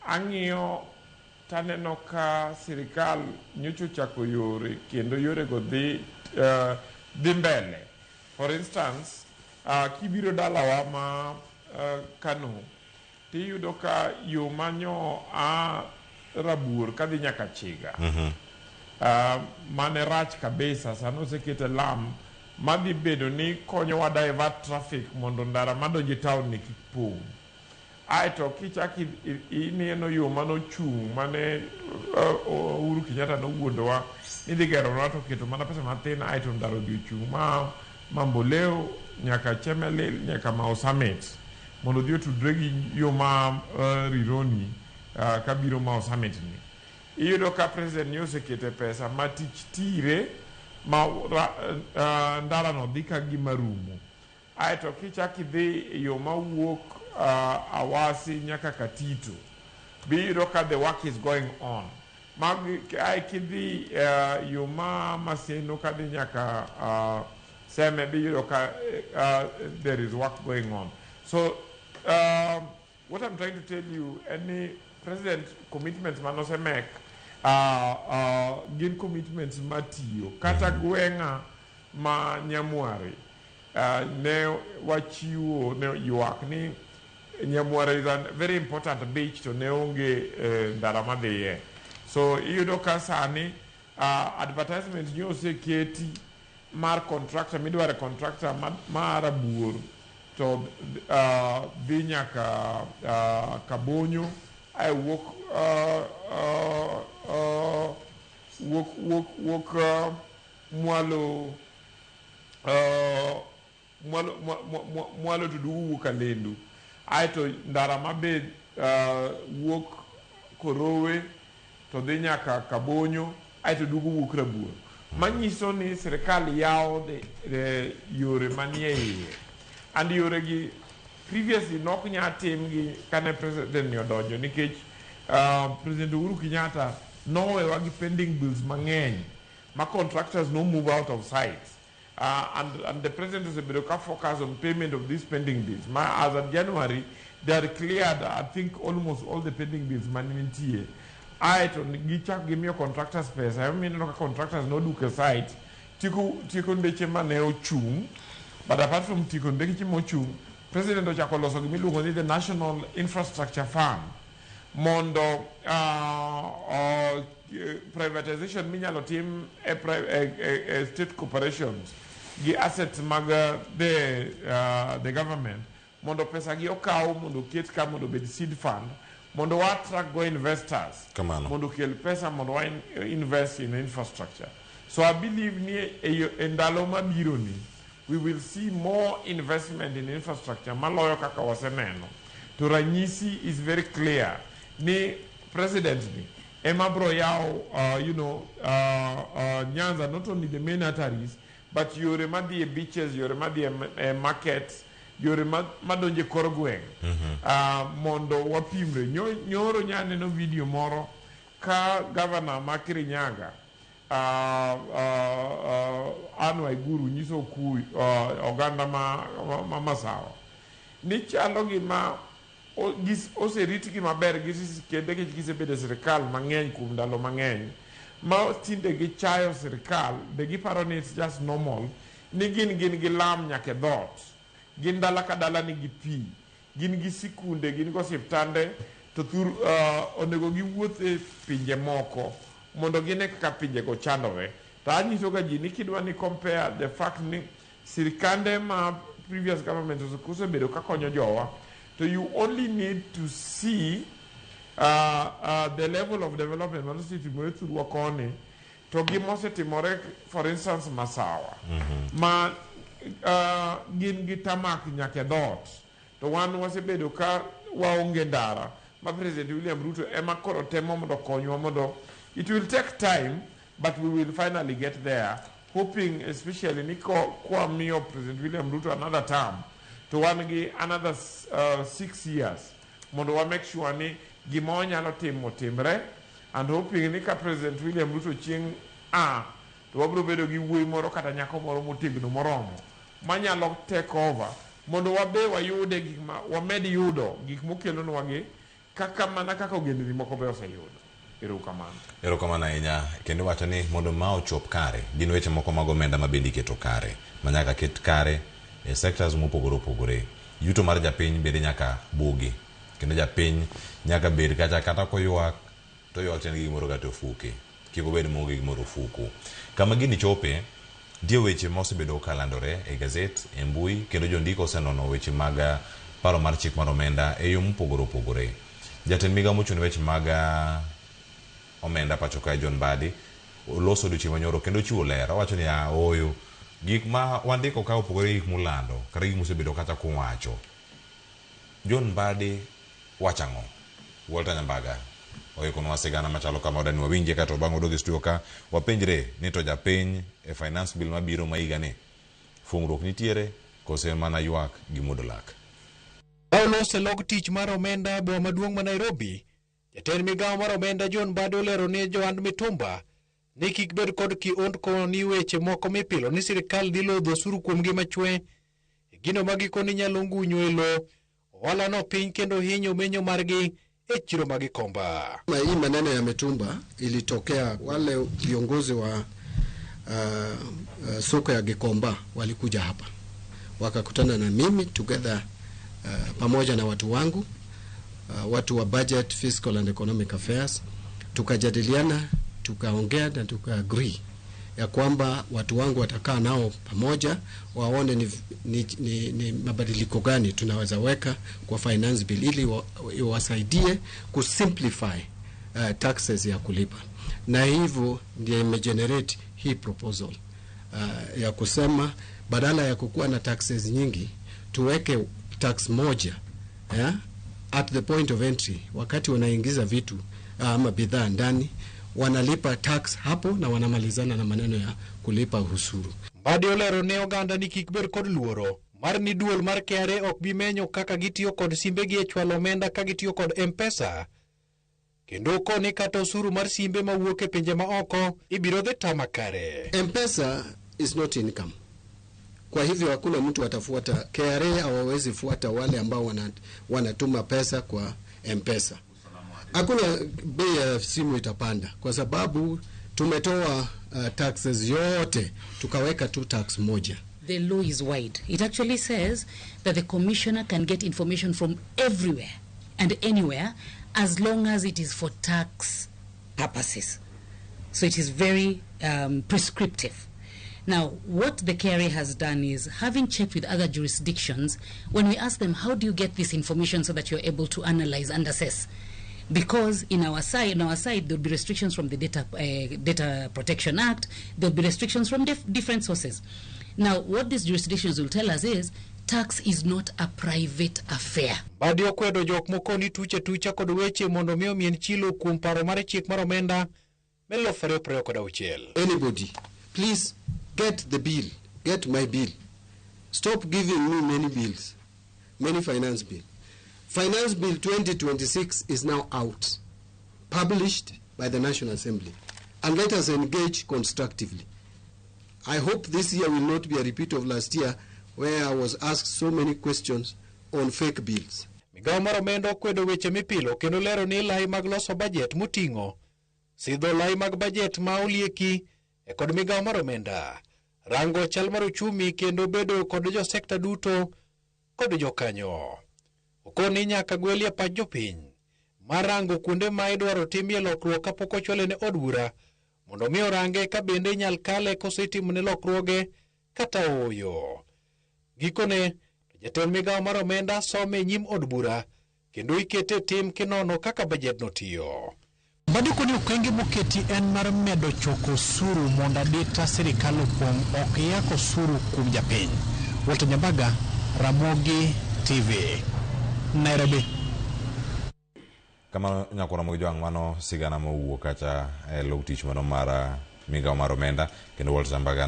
ang'iyo taneno ka sirikal nyocho chako yore kendo yore go dhi mbele. For instance, kibiro dalawa ma Kano tiyudo ka yo manyo Rabur kadhi nyaka Chiga mane rach kabisa sano sekete lam madhi bedo ni konyo wa divert traffic mondo ndara madonje town ni kipung. Aito kichaki ineno yo mano chung mane Uhuru Kenyatta no wuondowa ni dhi gero nato keto mana pesa matin aito ndaro dhi chung Mamboleo nyaka Chemelil nyaka Mau Summit mondo dhi otudre gi yo ma Rironi kabiro Mau Summit ni. Iyudo ka president ni osekete pesa matich tire ma ndara no dhi ka gima rumo. Aito kichaki dhi yo mawuok Awasi nyaka Katito biyudo ka the work is going on. Kidhi yo ma Maseno kadhi nyaka Seme biyudo ka there is work going on. So what I'm trying to tell you, any president commitments manose make gin commitments matiyo kata gwenga ma Nyamware ne wachiwo ne yuak ni Nyamware is a very important beach to ne onge ndara madhiye. So iyudo ka sani advertisement nyo oseketi mar contractor midware contractor mar Rabur to dhi nyaka Kabonyo I walk mwalo to dugu Kalendu aito ndara mabe walk Korowe to dhi nyaka Kabonyo aito dugu Rabur. Manyiso ni serikali yao de yore manie iye and yore gi previously nok nya tim gi kane president ni odonjo nikech President Uhuru Kenyatta no wagi pending bills mang'eny ma contractors no move out of sight and the president is a bit of focus on payment of these pending bills. As of January they are cleared, I think, almost all the pending bills maninitie. I don't give me a contractor's space. I mean, no contractors no do site. Tiko ndeche maneo chung, but apart from tiko ndeche mo chung, President Ochakoloso give me look on the National Infrastructure Fund. Mondo privatization minyalo tim state corporations gi assets mag the government mondo pesa gi okaw mondo ket ka mondo bed seed fund mondo wa attract go investors mondo kel pesa mondo wa invest in infrastructure. So I believe ni endalo mabiro ni we will see more investment in infrastructure maloyo kaka waseneno. To ranyisi is very clear. Ni president ni emabro yao Nyanza, not only the main arteries but yore madi beaches, yore madi markets, yore madonje korogweng mondo wapimre. Nyoro nyane no video moro ka governor Makiri Nyaga Anne Waiguru nyiso kui oganda ma Masawa ni chalo gima oseriti gi maber gi kende ke gisebedo sirikal mang'eny kuom ndalo mang'eny ma tinde gi chayo sirikal de gi paro ni it's just normal ni gin gi lam nyaka dot gin dala ka dala ni gi pi gin gi sikunde gin go siptande to tur onego gi wuothe pinje moko mondo gine kaka pinje go chandore. Ta anyiso ga ji ni kidwa ni compare the fact ni sirikande ma previous government osebedo ka konyo jowa. So you only need to see the level of development honestly to move to work on it. To give us a timore, for instance, Masawa. Ma gin gitamak nyake dot. To one was a beduka waungendara. Ma President William Ruto ema koro temo modo konyo modo. It will take time, but we will finally get there. Hoping, especially Niko Kwame or President William Ruto another term. To another 6 years. Mondo wa make sure ni gimonya no timre and hoping ni ka President William Ruto ching to wabro bedo gi wuoyi moro kata nyako moro motegno moromo manyalo take over mondo wabe wayude gik ma wamed yudo gik mokelo nwa gi kaka mana kaka ogendni moko be oseyudo. Erokamano ahinya kendo wacho ni mondo ma ochop kare gin weche moko mag omenda mabende iketo kare manyaka ket kare e sectors mopogore opogore. Yuto mar japiny bende nyaka bugi kendo japiny nyaka bed kata koywak to ywak ten gi gimoro kata ofuke kik obed mogi gimoro ofuku. Kama gini chope die weche mosebedo kalandore e gazet e mbui kendo jondiko osenono weche mag paro mar chik mar omenda e yo mopogore opogore. Jatend migawo mochung' weche mag omenda pacho kae John Mbadi oloso odiochieng' manyoro kendo chiwo ler. Owacho ni oyo gik ma wandiko ka opogore gik mulando kata gik mosebedo kata kuwacho. John Mbadi wachang'o? Walter Nyambaga oikonwa sigana machalo kama odani wawinje kata bang' odogi studio ka wapenjre ni to japiny e finance bill mabiro maiga ni fungruok nitiere kose mana ywak gi modolak. Olose log tich mar omenda e boma maduong' ma Nairobi. Jatend migawo mar omenda John Mbadi olero ne johand mitumba ni kik bed kod kiondko ni weche moko mipilo ni sirikal dhi lodho osuru kuom gi machwe gino magikoni nyalo ngunyo e lo wala no piny kendo hinyo menyo margi e chiro magikomba. Hii maneno ya mitumba ilitokea wale viongozi wa soko ya Gikomba walikuja hapa wakakutana na mimi together pamoja na watu wangu watu wa budget, fiscal and economic affairs, tukajadiliana, tukaongea na tukaagree ya kwamba watu wangu watakaa nao pamoja waone ni mabadiliko gani tunaweza weka kwa finance bill ili wasaidie kusimplify taxes ya kulipa, na hivyo ndio imegenerate hii proposal ya kusema badala ya kukuwa na taxes nyingi tuweke tax moja at the point of entry. Wakati wanaingiza vitu ama bidhaa ndani wanalipa tax hapo na wanamalizana na maneno ya kulipa ushuru. Mbadi olero ne oganda ni kik ber kod luoro mar ni duol mar KRA ok bi menyo kaka gitiyo kod simbe gi e chwalo omenda ka gitiyo kod M-Pesa kendo koni kata osuru mar simbe mawuok e pinje ma oko ibiro dhi tama kare. M-Pesa is not income. Kwa hivyo hakuna mtu atafuata. KRA hawawezi fuata wale ambao wanatuma pesa kwa M-Pesa. Hakuna bei ya simu itapanda kwa sababu tumetoa taxes yote tukaweka tu tax moja. The law is wide. It actually says that the commissioner can get information from everywhere and anywhere as long as it is for tax purposes. So it is very prescriptive. Now, what the KRA has done is, having checked with other jurisdictions, when we ask them, how do you get this information so that you're able to analyze and assess? Because in our side, there'll be restrictions from the Data Protection Act. There'll be restrictions from different sources. Now, what these jurisdictions will tell us is, tax is not a private affair. Badio kwedo jok moko ni tuche kod weche mondo miyo mien chilo kuom paro mar chik mar omenda melo fere preo kod auchiel. Anybody, please get the bill. Get my bill. Stop giving me many bills. Many finance bill. Finance Bill 2026 is now out, published by the National Assembly. And let us engage constructively. I hope this year will not be a repeat of last year, where I was asked so many questions on fake bills. Migao mar omenda kwedo weche mipilo kendo lero ni lai mag loso budget mutingo sidho lai mag budget ma olieki e kod migao mar omenda rango chal mar uchumi kendo bedo kod jo sekta duto kod jo kanyo. Okoni nyaka gwelie pach jopiny marango kuonde ma idwaro timie lokruok kapok ochwale ne od bura mondo mi orange ka bende nyal kale kosetimone lokruoge kata oyo. Gikone, jatend migao mar omenda some nyim od bura kendo ikete tim kinono kaka bajet no tiyo. Badiko ni okenge moketi en mar medo choko osuru mondo adita sirikal opong' ok yak osuru kuom japiny. Walter Nyabaga, Ramogi TV, Nairobi. Kama nyakora mo joang mano sigana mowuok kacha log tich mano mar migao mar omenda kendo Walter Nyabaga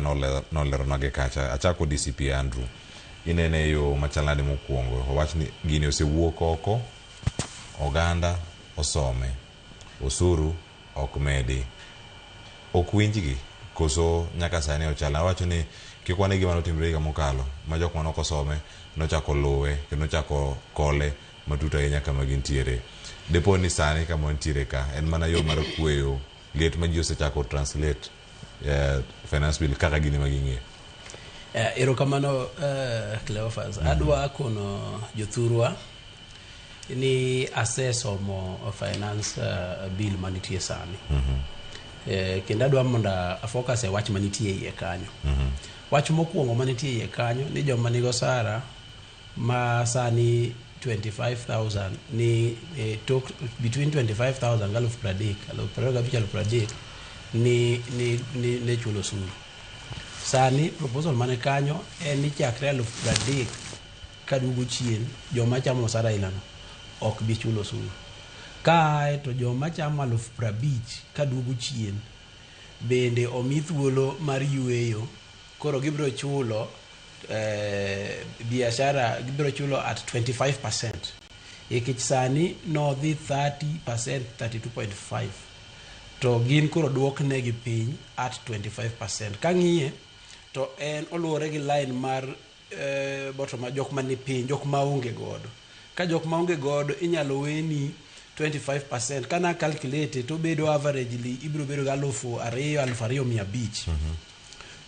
nolero nage kacha achako DCP Andrew. Inene yo machalade mokuongo owach ni gini osewuok oko, oganda osome, osuru ok medi, ok winjgi koso nyaka sani ochala. Wacho ni kikwane gima notimre higa mokalo ma jok manok osome nochako luwe kendo nochako kole matuta ahinya kama gintiere. Depo ni sani kama ntiere ka en mana yo mar kweyo liet ma ji osechako translate finance bill kaka gini maging'e. Erokamano Cleophas, adwa kono jothurwa ni asesomo finance bill manitie sani. Kendo adwa monda focus e wach manitie iye kanyo. Wach mokuongo manitie iye kanyo ni joma nigo sara ma sani 25,000 ni talk between 25,000 galuf pradik ni chulo suru. Sani proposal mane kanyo en ni chakre 30,000 kadugu chien joma chamo sara ilano ok bi chulo suru. Kae to joma chamo 50,000 kadugu chien bende omi thuolo mar yueyo, koro gibro chulo biashara gibro chulo at 25%. Ikich sani no dhi 30%, 32.5. To gin koro duok negi piny at 25%. Kang'iye to en oluore gi line mar bottom jok mani piny, jok maonge godo. Ka jok maonge godo inyalo weni 25%. Kana calculate to bedo averagely ibro bedo 2,500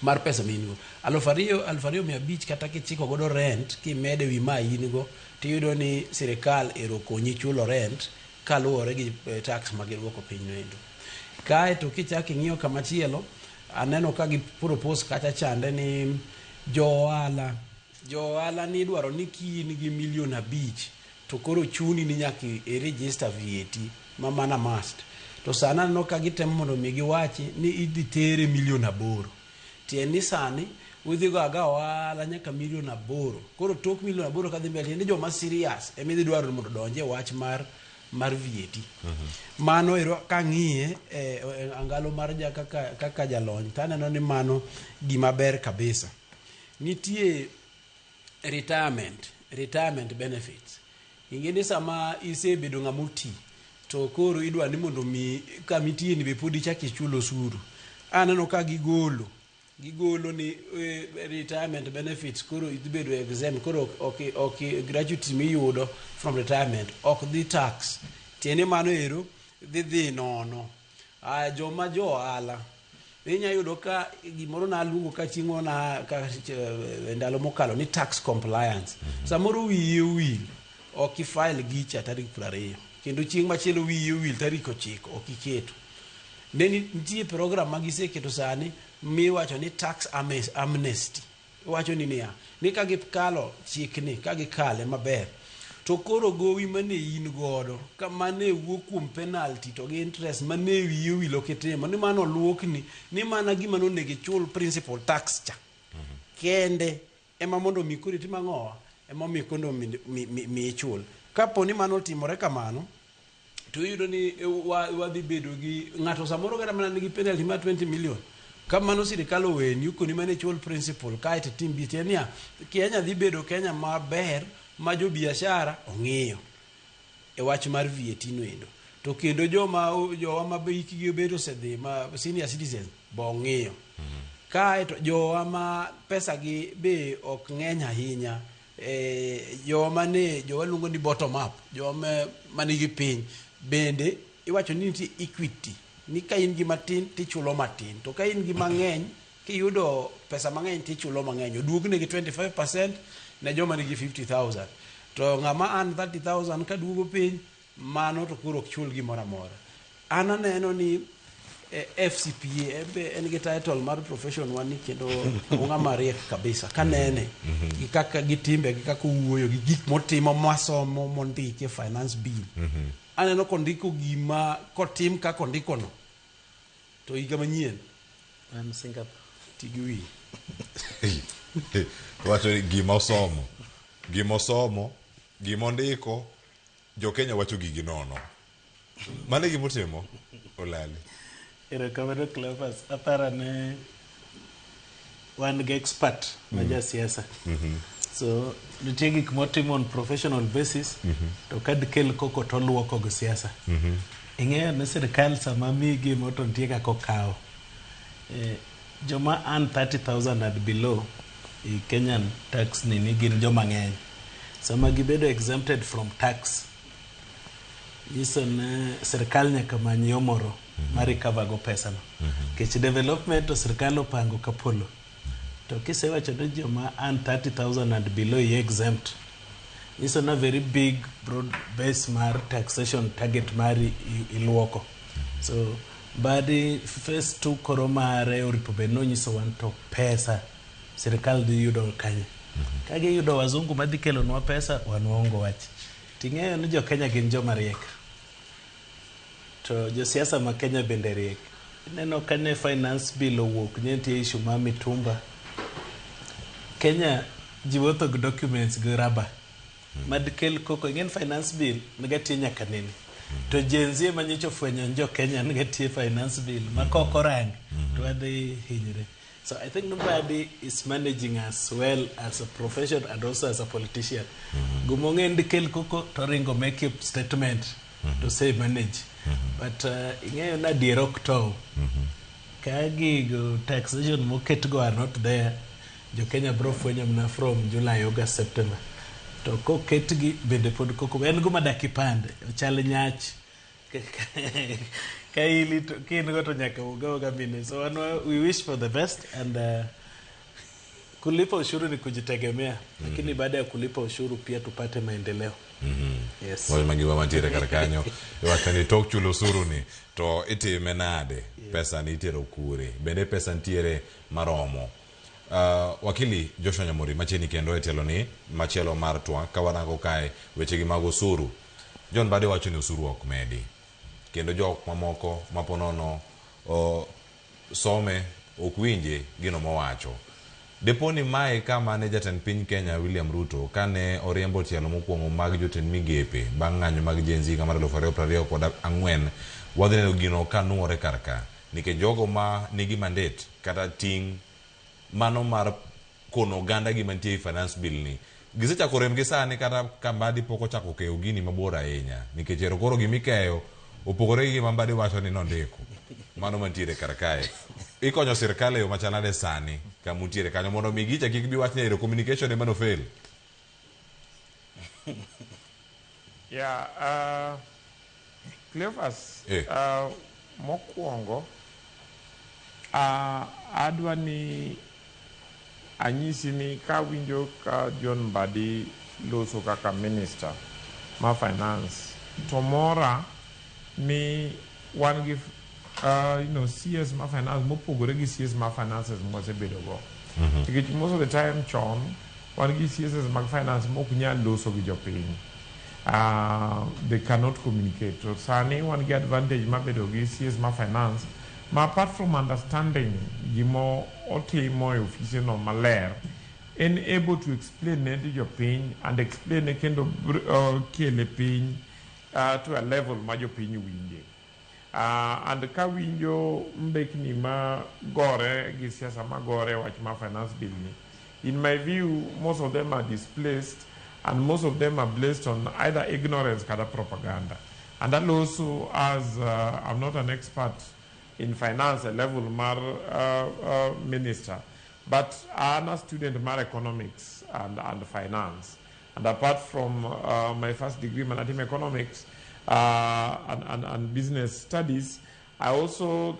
mar pesa mingo. 2,500 kata kichiko godo rent kimede wi ma ingo tiyudo ni sirikal ero konyi chulo rent kaluwore gi tax magiruoko piny noendo. Kae to kichaki ng'iyo kamachielo aneno ka gi propose kacha chande ni joala ni dwaro ni kini gi $1,500,000 to koro chuni ni nyaki register VAT mana must. To sana no ka gitemo mondo mi giwachi ni idhi tere $8,000,000. Tieni sani udhi go aga wala nyaka $8,000,000. Koro tok $8,000,000 kadhi mbele ni joma serious emidhi dwaro mondo donje wach mar VAT. Mano ero kang'iye angalo mar kaka jalony taneno ni mano gima ber kabisa. Nitie retirement benefits. Ingeni sama isebedo ng'amuti to koro idwa ni mondo mi kamitie ni be podi chaki chulo suru. Aneno ka gigolo gigolo ni retirement benefits koro ibedo exempt koro ok gratuity miyudo from retirement ok dhi tax tiene mano ero dhi nono joma jo ohala inya yudo ka gimoro na luongo ka chingo na ka ndalo mokalo ni tax compliance samoro wiye wil ok file gicha tarik 20 kendo chieng machielo wiye wil tarik 9 ok iketo neni nitie program magiseketo sani miwacho ni tax amnesty wacho ni niya ni ka gikalo chikni ka gikale maber to koro gowi mane in godo ka mane wuok kuom penalty to gi interest mane wiye wilo kitimo ni mano luokni ni mana gima no negi chul principal tax cha kende ema mondo mikuri timangoa ema mikondo mi chul kapo ni mano timore kamano to yudo ni wadhi bedo gi ngato samoro gara mana nigi penalty ma 20 million kama mano sirikal oweni yuko ni mane chul principal kaite timbi tenia Kenya dhi bedo Kenya maber ma jo biashara ong'iyo e wach mar VAT no endo to kendo jowa ma beikigi bedo sedhi ma senior citizens bo ong'iyo kae to jowa ma pesa gi be ok ng'eny ahinya jowa luongo ni bottom up jowa manigi piny bende iwacho ni nitie equity ni ka in gi matin tichulo matin to ka in gi mang'eny kiyudo pesa mang'eny tichulo mang'eny oduogne gi 25% na joma nigi 50,000 to ng'ama an 30,000 ka duogo piny mano to koro ok chul gimoro amora an aneno ni FCPA en gi title mar profession wani kendo ng'ama riek kabisa kanene gi kaka gitimbe gi kaka wuoyo gi gik motimo masomo mondike finance bill aneno kondiko gima kotim ka kondiko no to higa manyien an Singapore tigiwi wacho gima osomo gima ondiko jo Kenya wacho gigi nono mane gimotimo olali kamano Cleophas apara ne wan gi expert maja siasa so nitie gik motimo on professional basis to kad kel koko to luoko go siasa ing'eyo ne sirikal sama migi moto nitie kako kawo joma an 30,000 and below Kenyan tax ni gin joma ng'eny sama gibedo exempted from tax yiso ne sirikal nyaka many yo moro mar recover go pesa no kech development to sirikal opango kapolo to kisewacho ni joma an 30,000 and below exempt yiso na very big broad base mar taxation target mari iluoko so badi first to koromare oripobe no nyiso wan to pesa sirikal di yudo kanye kage yudo wazungu madhi kelo nwa pesa wanongo wach ting'eyo ni jo Kenya gin joma riek to jo siasa ma Kenya bende riek neno kane finance bill owuok nitie issue ma mitumba Kenya jiwoto go documents go raba madkel koko ng'en finance bill negatie nyaka nini to jenzie manyicho fwenyo jo Kenya negatie finance bill makoko rang to adhi hinyre. So I think nobody is managing as well as a profession and also as a politician. Gumonge ndikel koko to ringo make a statement to say manage. But ingeyo na dirok to kagi go taxation moket go are not there. Jo Kenya bro fwenyo mna from July, August, September. To ko ketgi bende pod koko en go madakipande chal nyach kaili to kin go to nyaka ugo gabine. So we wish for the best and kulipa ushuru ni kujitegemea lakini baada ya kulipa ushuru pia tupate maendeleo. Yes. Wale magiwa mantire karakanyo wakani tok chulo ushuru ni to itime nade pesa ni itero kure bende pesa ntiere maromo. Wakili Joshua Nyamuri macheni kendo etelo ni machelo mar twa kawanango kae weche gi mag usuru John bade wacho ni usuru ok medi kendo jok mamoko maponono some ok winje gino mowacho deponi mai kama ne jatend piny Kenya William Ruto kane oriembo tielo mokwongo mag jotend migepe bang' ng'anyo mag jenzi kamar 2024 wadhi neno gino kanuore karka nikech jogo ma nigi mandate kata ting mano mar kono ganda gi mantie finance bill ni gisechako rem gi sani kata kambadi poko chako keyo gini mabor ahinya nikech koro gimikeyo opogore gi mambadi wacho ni nondiko mano mantiere karkae ikonyo sirkal e yo machanade sani kamutiere kanyo mondo migicha kik bi wachni ero communication ema no fail. Yeah, Cleophas, mokwongo adwa ni anyisi ni kawinjo ka John Mbadi loso kaka minister ma finance to mora ni wan gi CS ma finance mopogore gi CS ma finances mosebedo go. Because most of the time chon wan gi CS ma finance mok nyal loso gi jopiny. They cannot communicate. So sani wan gi advantage ma bedo gi CS ma finance ma apart from understanding gimo otimo e office no maler and able to explain ne to jopiny and explain ne kendo kele piny to a level ma jopiny winje. And ka winjo mbekni ma gore gi siasa ma gore wach ma finance bill ni, in my view most of them are displaced and most of them are based on either ignorance or propaganda. And that also, as I'm not an expert in finance, a level mar minister, but I'm a student mar economics and finance. And apart from my first degree in economics and business studies, I also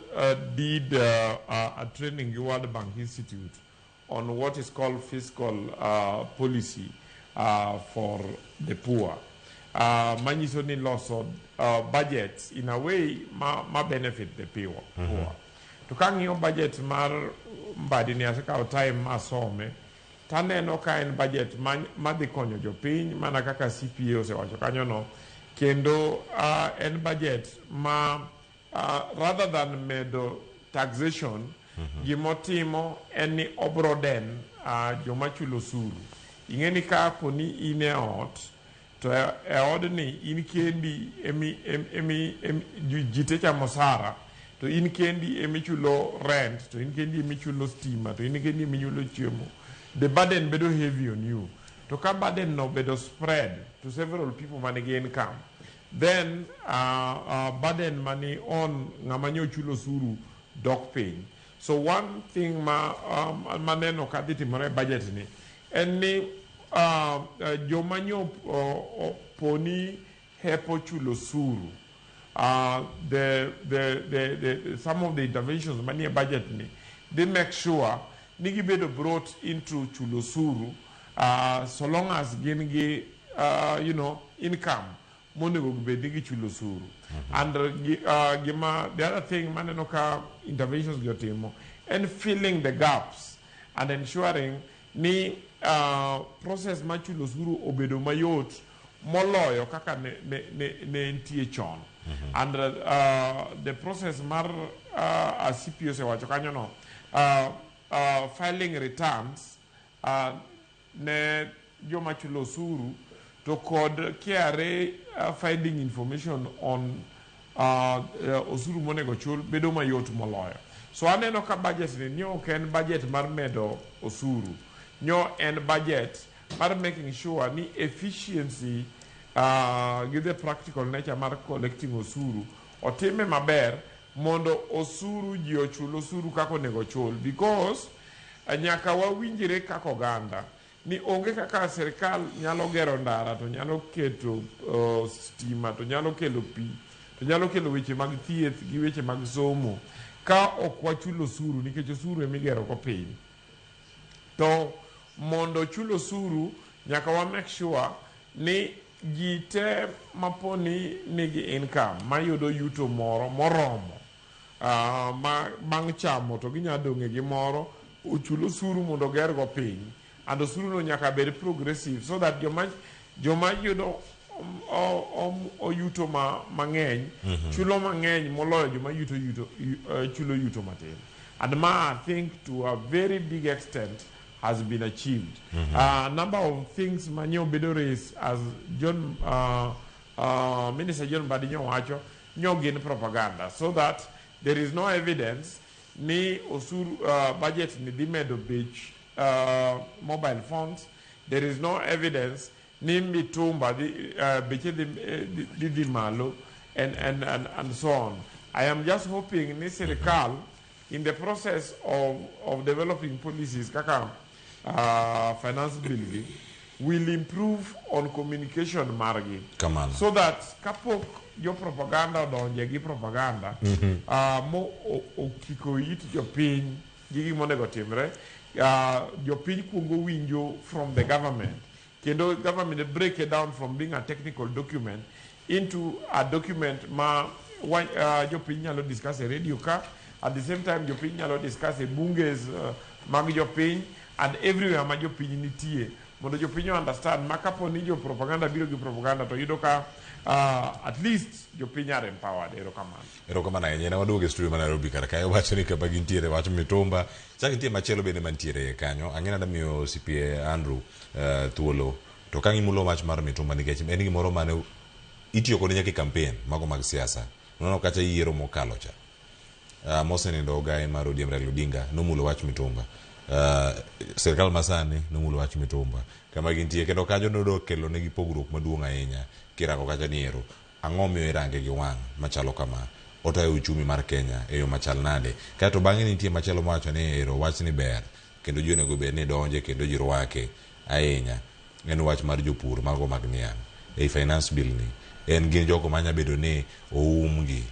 did a training in World Bank Institute on what is called fiscal policy for the poor. Manjisoni loss of budgets in a way ma benefit the poor. To kang your budget mar Mbadi ni asika time asome tane no kain budget ma di konyo jopiny mana kaka CPA se wacho kanyo no kendo en budget ma rather than medo taxation gimotimo eni obroden joma chulo suru. Ingeni ka poni ine ot to odni in kendi emi jitecha mosara to in kendi emi chulo rent to in kendi emi chulo stima to in kendi emi chulo chiemo. The burden bedo heavy on you. To ka burden no bedo spread to several people manage income. Then burden money on ngamanyo chulo suru dog paying. So one thing maneno kaditi more budget ni eni jomanyo poni hepo chulo suru. Some of the interventions mani budget ni they make sure nigi bedo brought into chulo suru so long as gengi income money will be nigi chulo suru. And the other thing maneno ka interventions gyotimo and filling the gaps and ensuring ni process ma chulo suru obedo mayot moloyo kaka ne ntie chon. And the process mar a CPO se wacho kanyo no filing returns ne joma chulo suru to kod KRA finding information on osuru monego chul bedo mayot moloyo. So aneno ka budget ni nyo ken budget mar medo osuru. Nyo en budget mar making sure ni efficiency give the practical nature mar collecting osuru otime maber mondo osuru ji ochul osuru kako nego chul, because nyaka wawinjire kako ganda ni onge kaka serikal nyalo gero ndara to nyalo keto stima to nyalo kelo pi to nyalo kelo weche mag thieth gi weche mag somo ka ok wachulo osuru, nikech osuru emigero go piny. To mondo chulo osuru nyaka wa make sure ni jite maponi nigi income mayudo yuto moro moromo bang' chamo to ginyadonge gi moro ochulo osuru mondo ger go piny. And osuru no nyaka bed progressive so that joma yudo yuto mang'eny chulo mang'eny moloyo joma chulo yuto matin. And I think to a very big extent has been achieved. A number of things manyo bedo raise as Minister John Mbadi wacho nyo gin propaganda, so that there is no evidence ni osuru budget ni dimedo beach mobile phones. There is no evidence ni mitumba beche di malo and so on. I am just hoping ni serikal in the process of developing policies kaka finance bill will improve on communication margi. So that kapok your propaganda donje gi propaganda mo okiko it jo piny gi monego timre jo piny kungo winjo from the government. Kendo government break it down from being a technical document into a document ma jo piny nyalo discuss a radio ka. At the same time, jo piny nyalo discuss a bunges mag jo piny and everywhere ma jo piny nitie. Mondo jo piny understand ma kapo ni jo propaganda biro gi propaganda to yudo ka at least jo piny are empowered. Erokamano ahinya. Ne waduogo e studio ma Nairobi kar kae wacho ni kama gintiere wacho Mitumba chak nitie machielo bende mantiere kanyo. Ang'ena da miyo CPA Andrew thuolo to ka ng'imulo wach mar Mitumba nikech en gimoro mane itiyo kod nyaka campaign mago mag siasa. Nono kacha yiero mokalo cha. Mosenindo Ogai mar ODM Raila Odinga nomulo wach Mitumba. Serikal masani nomulo wach Mitumba. Kama gintie kendo kanyo nodo kelo negi pogruok maduong' ahinya kirango kacha niero. Ang'o miyo irange gi wang' machalo kama otayo uchumi mar Kenya e yo machal nade. Kato bang'e nitie machielo mawacho ni ero wach ni ber kendo ji onego bed ni donje kendo ji rwake ahinya. En wach mar jopur mago mag niang'. E finance bill ni en gin jogo manya bedo ni oumgi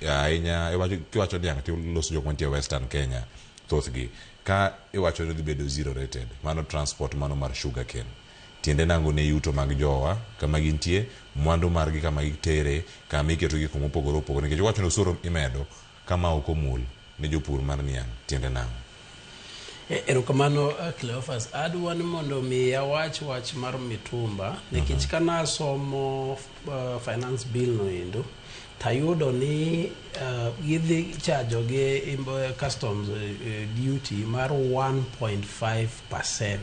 ahinya kiwacho niang' ti loso jok mantie Western Kenya thothgi ka iwacho ni dhi bedo zero rated mano transport mano mar sugar cane tiende nango ne yuto mag jowa kama gintie mwandu margi kama gitere kama iketo gi kuma opogore opogore nikech iwacho ni osuru imedo kama ok omul ne jopur mar niang' tiende nango. Erokamano Cleophas, adwa ni mondo mi awach wach mar Mitumba nikech kana somo finance bill no endo tayudo ni gidhi chajo gi customs duty mar 1.5%.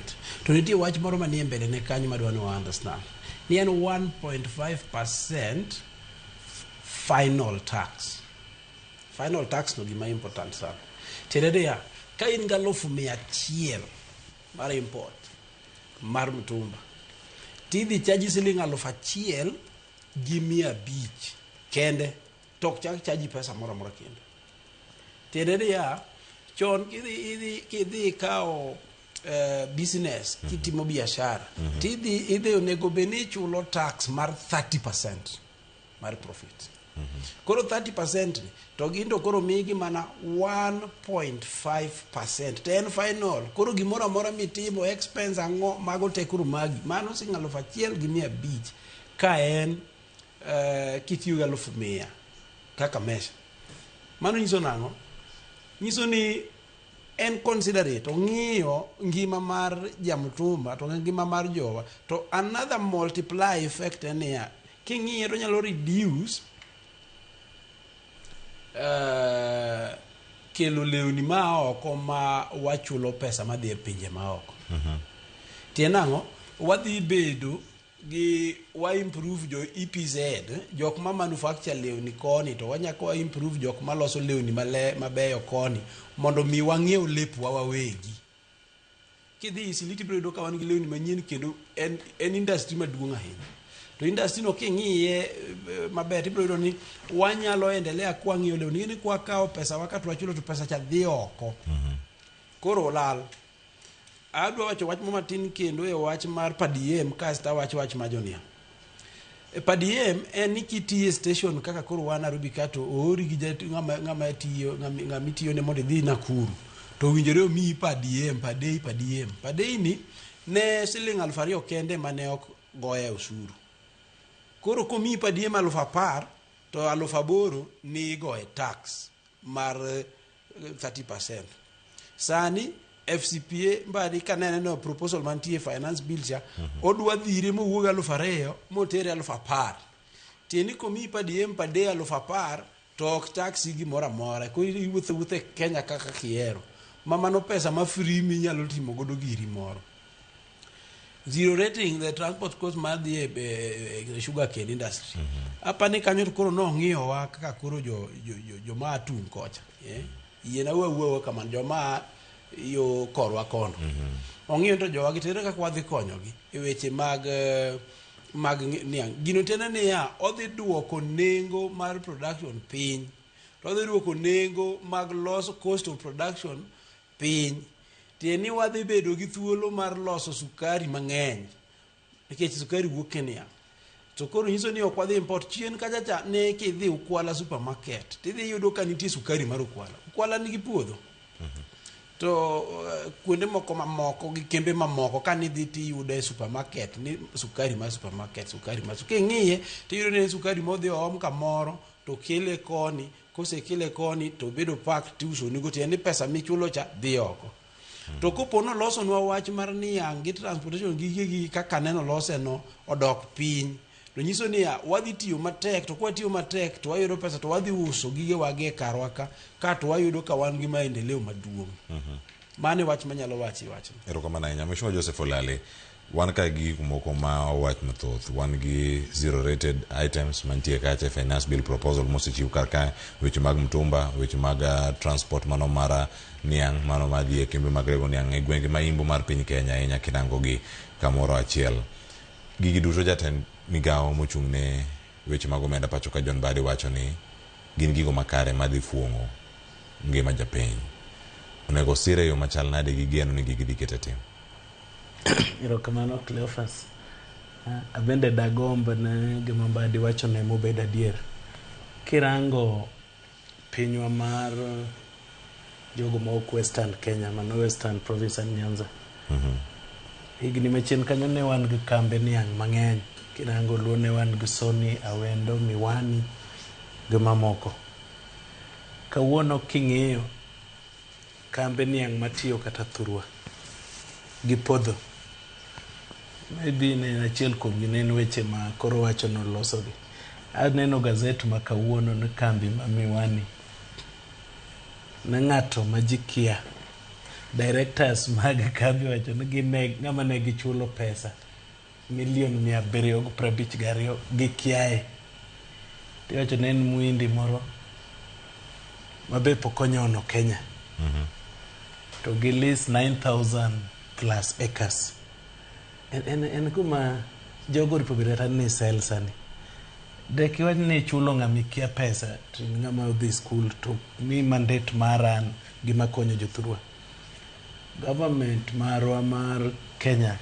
To nitie wach moro manie mbele ne kanyo madwa ni understand. Ni en 1.5% final tax. Final tax no gima important sana. Tiende ya ka in ga 100,000 mar import mar Mitumba tidhi chaji siling 1,500 gi 500 kende tok chak chaji pesa moro moro kendo. Tiende ya chon kidhi kao business kitimo biashara tidhi onego beni chulo tax mar 30% mar profit. Koro 30% to gindo koro migi mana 1.5% ten final. Koro gimoro amora mitimo expense ang'o mago te koro magi mano sing 1,500 gi 500 ka en kitiyo ga 1,100 kaka mesha. Mano nyiso nang'o? Nyiso ni en considerate ong'iyo ngima mar Mitumba to ngima mar jowa to another multiply effect en ya king'iyo to nyalo reduce kelo lewni ma oko ma wachulo pesa madhi e pinje ma oko. Tienang'o wadhi bedo gi wa improve jo EPZ jok ma manufacture lewni koni to wanyako wa improve jok ma loso lewni mabeyo koni mondo mi wang'iew lepwa wawegi. Kidhi Isiliti bedo ka wan gi lewni manyien kendo en industry maduong' ahinya. To industry no king'iye maber ibiro ni wanyalo endelea kwa ng'iyo lewni ni kwa kao pesa wakati wachulo to pesa cha dhi oko. Koro lal. Adwa wacho wach matin kendo e wach mar PDM kasta wach majonia. PDM en nikitie station kaka koro wan Nairobi kato ori gi jati ng'ama tiyo ne mondo dhi Nakuru. To winjore omi PDM ni ne siling 2,000 kende mane ok goye usuru. Koro komi PDM 10,000 to 8,000 ni goye tax mar 30%. Sani FCPA mbadi kanene no proposal mantie finance bill cha odwa dhire mo wuoga 2,000 motere 10,000. Tieni komi PDM pade 10,000 to ok tax gi mora mora ko iwuothe Kenya kaka kiero. Mama no pesa ma free minyalo timo godo giri moro. Zero rating the transport cost mar the sugar cane industry. Apa ni kanyo koro no ng'iyo wa kaka koro jo ma atun kocha. Yena wewe kama jo ma yo korwa kono. Ong'iyo to jo wagitere kaka wadhi konyogi e weche mag niang. Gino tena ne ya odhi duoko nengo mar production piny to dhi duoko nengo mag loso cost of production piny. Tieni wadhi bedo gi thuolo mar loso sukari mang'eny nikech sukari wuok Kenya. To koro nyiso ni ok wadhi import chien kacha cha ne kidhi Ukwala supermarket tidhi yudo ka nitie sukari mar Ukwala. Ukwala nigi puodho. To kuonde moko mamoko gi kembe mamoko ka nidhi tiyude supermarket ni sukari mar supermarket king'iye tiyudo ni sukari modhi oom kamoro to kele koni kosekele koni to bedo pack tiuso nigo tieni pesa michulo cha dhi oko. To kopono loso nwa wach mar niang' gi transportation gi kaka neno lose no odok piny. To nyiso ni wadhi tiyo matek to kwa tiyo matek to wayudo pesa to wadhi uso gige wage karwa ka to wayudo ka wan gi maendeleo maduong'. Mane wach manyalo wachi. Erokamano ahinya Mheshimiwa Joseph Olale. Wan ka gi kumoko ma wach mathoth, wan gi zero rated items mantie kacha, finance bill proposal mosechiw kar ka, weche mag mtumba, weche mag transport mano mara niang', mano madhi e kembe mag rego niang' e gwenge ma imbo mar piny Kenya ahinya kirango gi kamoro achiel. Gigi duto jatend migawo mochung' ne weche mag omenda pacho ka John Mbadi wacho ni gin gigo makare madhi fuong'o ngima japiny. Onego sire yo machal nade gi geno ni gigi dhi kete tim. Erokamano Cleophas. Abende dagomba na gima Mbadi wacho ne mobedo adier. Kirango pinywa mar jogo ma ok Western Kenya, mano Western Province and Nyanza. Higni machien kanyo ne wan gi kambe niang' mang'eny. Kirango luo ne wan gi Sony, Awendo, Miwani gi mamoko. Kawuono king'iyo kambe niang' matiyo kata Thurwa gi Podho, maybe ne achiel kuom gi ne weche ma koro wacho no loso gi. Aneno gazet ma kawuono ne kambi ma Miwani na ng'ato ma jikia directors mag kambi wacho ni gine ng'ama ne gichulo pesa $752 gi kiae. Tiwacho ne en muindi moro mabe pokonyono Kenya. To gi list 9,000 plus acres. En kuma jogo ripobirata ni sell sani. Deki wani ni chulo ng'ami kia pesa, ng'ama udhi school to mi mandate maran gima konyo jothurwa. Government marwa mar Kenya,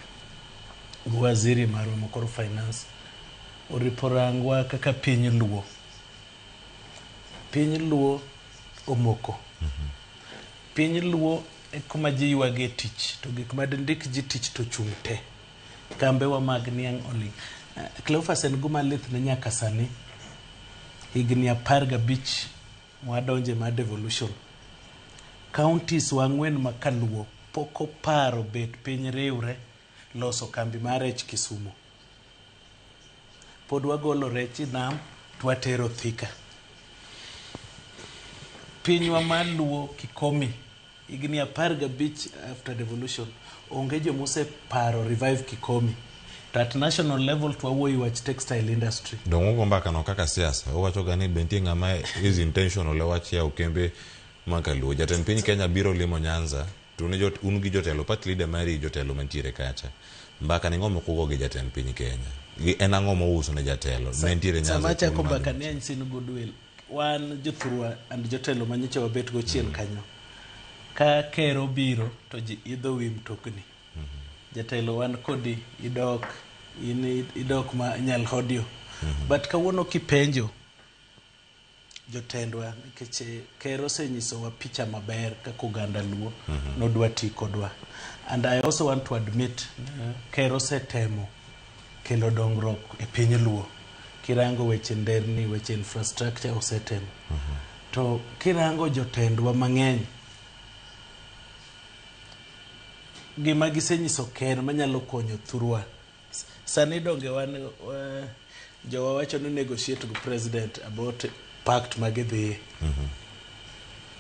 waziri marwa mokoro finance, oriporangwa kaka piny luo. Piny luo omoko. Piny luo e kuma ji yuage tich, to gik madendik ji tich to chung' te. Kambe wa mag niang' oling'. Cleophas en guma lith ne nyaka sani. Higni 15 mwadonje ma devolution. Counties wang'wen makaluo poko paro bet piny riure loso kambi mar rech Kisumu. Pod wagolo rech nam twatero Thika. Pinywa maluo Kikomi higni 15 after devolution onge jo mose paro revive Kikomi. To at national level twawuoyi wach textile industry. Dongo gombaka no kaka siasa owacho gani bentie ng'ama is intentional wach ya ukembe makaluo. Jatend piny Kenya biro limo Nyanza to ne un gi jotelo party leader mari jotelo mantiere kacha. Mbaka ni ng'omo kugo gi jatend piny Kenya. En ang'o mouso ne jatelo nentiere Nyanza. Samacha ko mbaka ni ansin goodwill. Wan jothurwa and jotelo manyiche wabet go chien kanyo. Ka kero biro to ji idho wi mtokni. Jatelo wan kodi idok ma nyal hodio. But kawuono kipenjo jotendwa nikech kero senyiso wa picha maber kaka oganda luo nodwa ti kodwa. And I also want to admit kero setemo kelo dongruok e piny luo. Kirango weche nderni, weche infrastructure osetemo. To kirango jotendwa mang'eny gima gisenyiso ker manyalo konyo Thurwa. Sani donge wan jowa wacho ni negotiate go president about pact magidhi.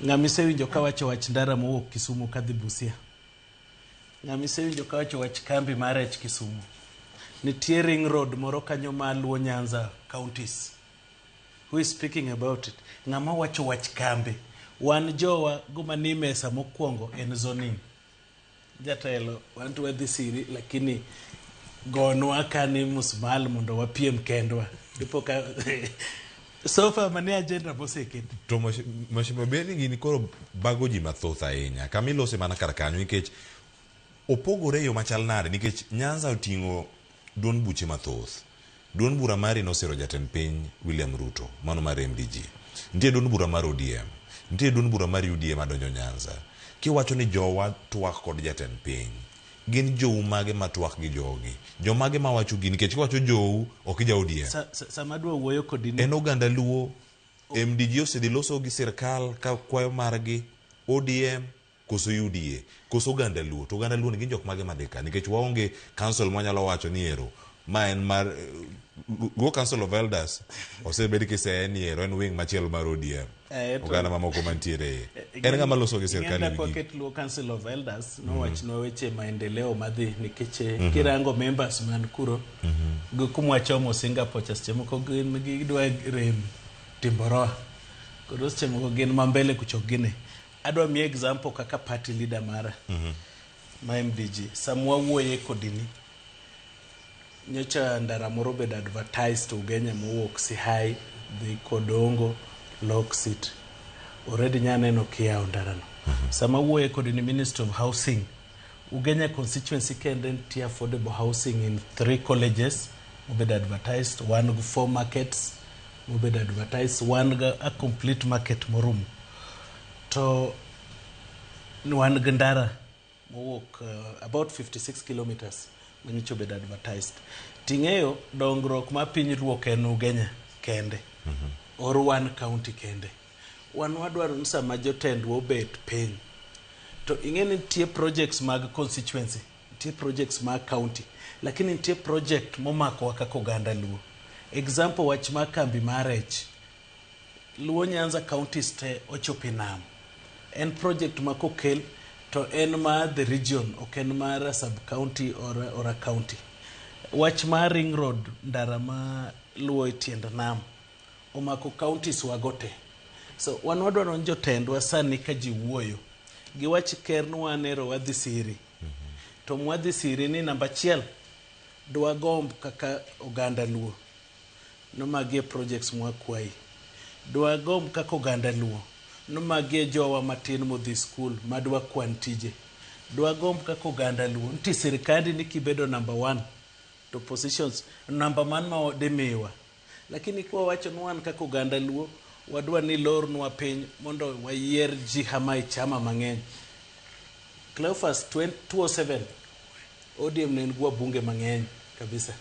Ng'ami sewinjo ka wacho wach ndara mowuok Kisumu kadhi Busia. Ng'ami sewinjo ka wacho wach kambi mar rech Kisumu. Nitie ring road moro kanyo maluo Nyanza counties. Who is speaking about it? Ng'ama wacho wach kambi. Wan jowa guma ni mesa mokwongo en zoning. Jatelo wantu wadhi siri lakini gonwa kani musmal mondo wapiem kendwa. Dipo ka So far mane agenda moseket. To mashimo beni gini koro bago ji mathoth ahinya. Kamilose mana kar kanyo nikech opogore yo machal nade nikech Nyanza oting'o duond buche mathoth. Duond bura mari nosiro jatend piny William Ruto, mano mar MDG. Nitie duond bura mar ODM. Nitie duond bura mar UDM adonjo Nyanza. Kiwacho ni jowa twak kod jatend piny. Gin jou mage matwak gi jogi. Jo mage mawacho gini nikech kiwacho jou ok ja ODM. Sama dwa wuoyo kodini. En oganda luo. MDG osedhi loso gi sirkal ka kwayo margi ODM koso UDA koso oganda luo. To oganda luo ni gin jok mage madhika nikech waonge council mwanyalo wacho ni ero ma en mar Luo Council of Elders osebedi kise ni ero en wing machielo mar ODM. Oganda mamoko mantiere. En ng'ama loso gi sirkal ni. Pocket Luo Council of Elders no wachno weche maendeleo madhi nikech kirango members man kuro go kumwachomo Singapore chaste moko gin gidwa rem timboroa. Koro chaste moko gin mambele kuchogine. Adwa mi example kaka party leader mara. Ma MDG samwa wuoye kodini. Nyocha ndara moro bed advertised to Ugenya mowuok Sihai dhi Kodongo Loksit already nyaneno kia ndarano. Sama wuoye kod ni Ministry of Housing Ugenya constituency kende ntie affordable housing in 3 colleges mobed advertised, 1 go 4 markets mobed advertised, 1 go a complete market morum to 1 gandara mowuok about 56 kilometers manyicho bed advertised. Tingeyo dongruok ma piny ruok en Ugenya kende. Or 1 county kende. Wadwaro ni sama jotend wobet piny. To ing'eni nitie projects mag constituency, nitie projects mag county, lakini nitie project momako kaka oganda luo. Example wach ma kambi marech. Luo Nyanza counties te ochopi nam. En project ma kokel to en ma the region, ok en mar sub county or a county. Wach ma ring road ndara ma luo itiend nam omako counties wagote. So wadwaro jotendwa sani ka ji wuoyo giwach ker nwanero wadhi siri. To mwadhi siri ni namba 1 dwa gomb kaka oganda luo no magie projects mwakwai. Dwa gomb kaka oganda luo no magie jowa matin modhi school madwa kwan tije. Dwa gomb kaka oganda luo nti sirikandi ni kibedo namba 1 to positions namba man ma demiwa. Lakini kwa wacho nwan kaka oganda luo wadwa ni lor nwa piny mondo wayier ji hama chama mang'eny. Cleophas 2007 ODM ne ngwa bunge mang'eny kabisa.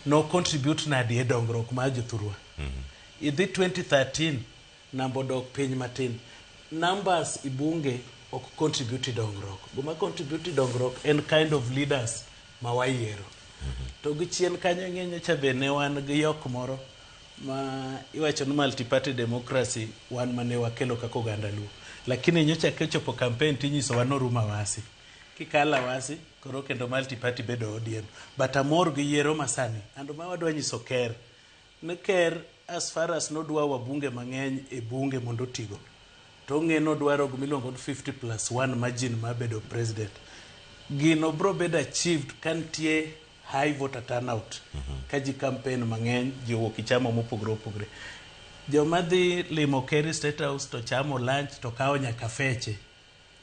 No contribute na die dongruok ma jothurwa. Idhi 2013 nambo dok piny matin. Numbers ibunge ok contribute dongruok. Guma contribute dongruok en kind of leaders ma wayiero. To gichien kanyo ng'enye cha bene wan gi yok moro ma iwacho ni multi-party democracy wan mane wakelo kako oganda luo. Lakini nyocha kechopo campaign tinyiso wanoruma wasi. Kikala wasi koro kendo multi-party bedo ODM. But amor gi yiero masani. Ando ma wadwa nyiso ker. Ne ker as far as nodwa wabunge mang'eny e bunge mondo tigo. To ng'eno dwaro gumilongo 50+1 margin ma bedo president. Gino bro bedo achieved kantie high voter turnout. Kaji campaign mang'eny jowuok chama mopogore opogore. Joma dhi limo Kerry State House to chamo lunch to kao nyaka feche.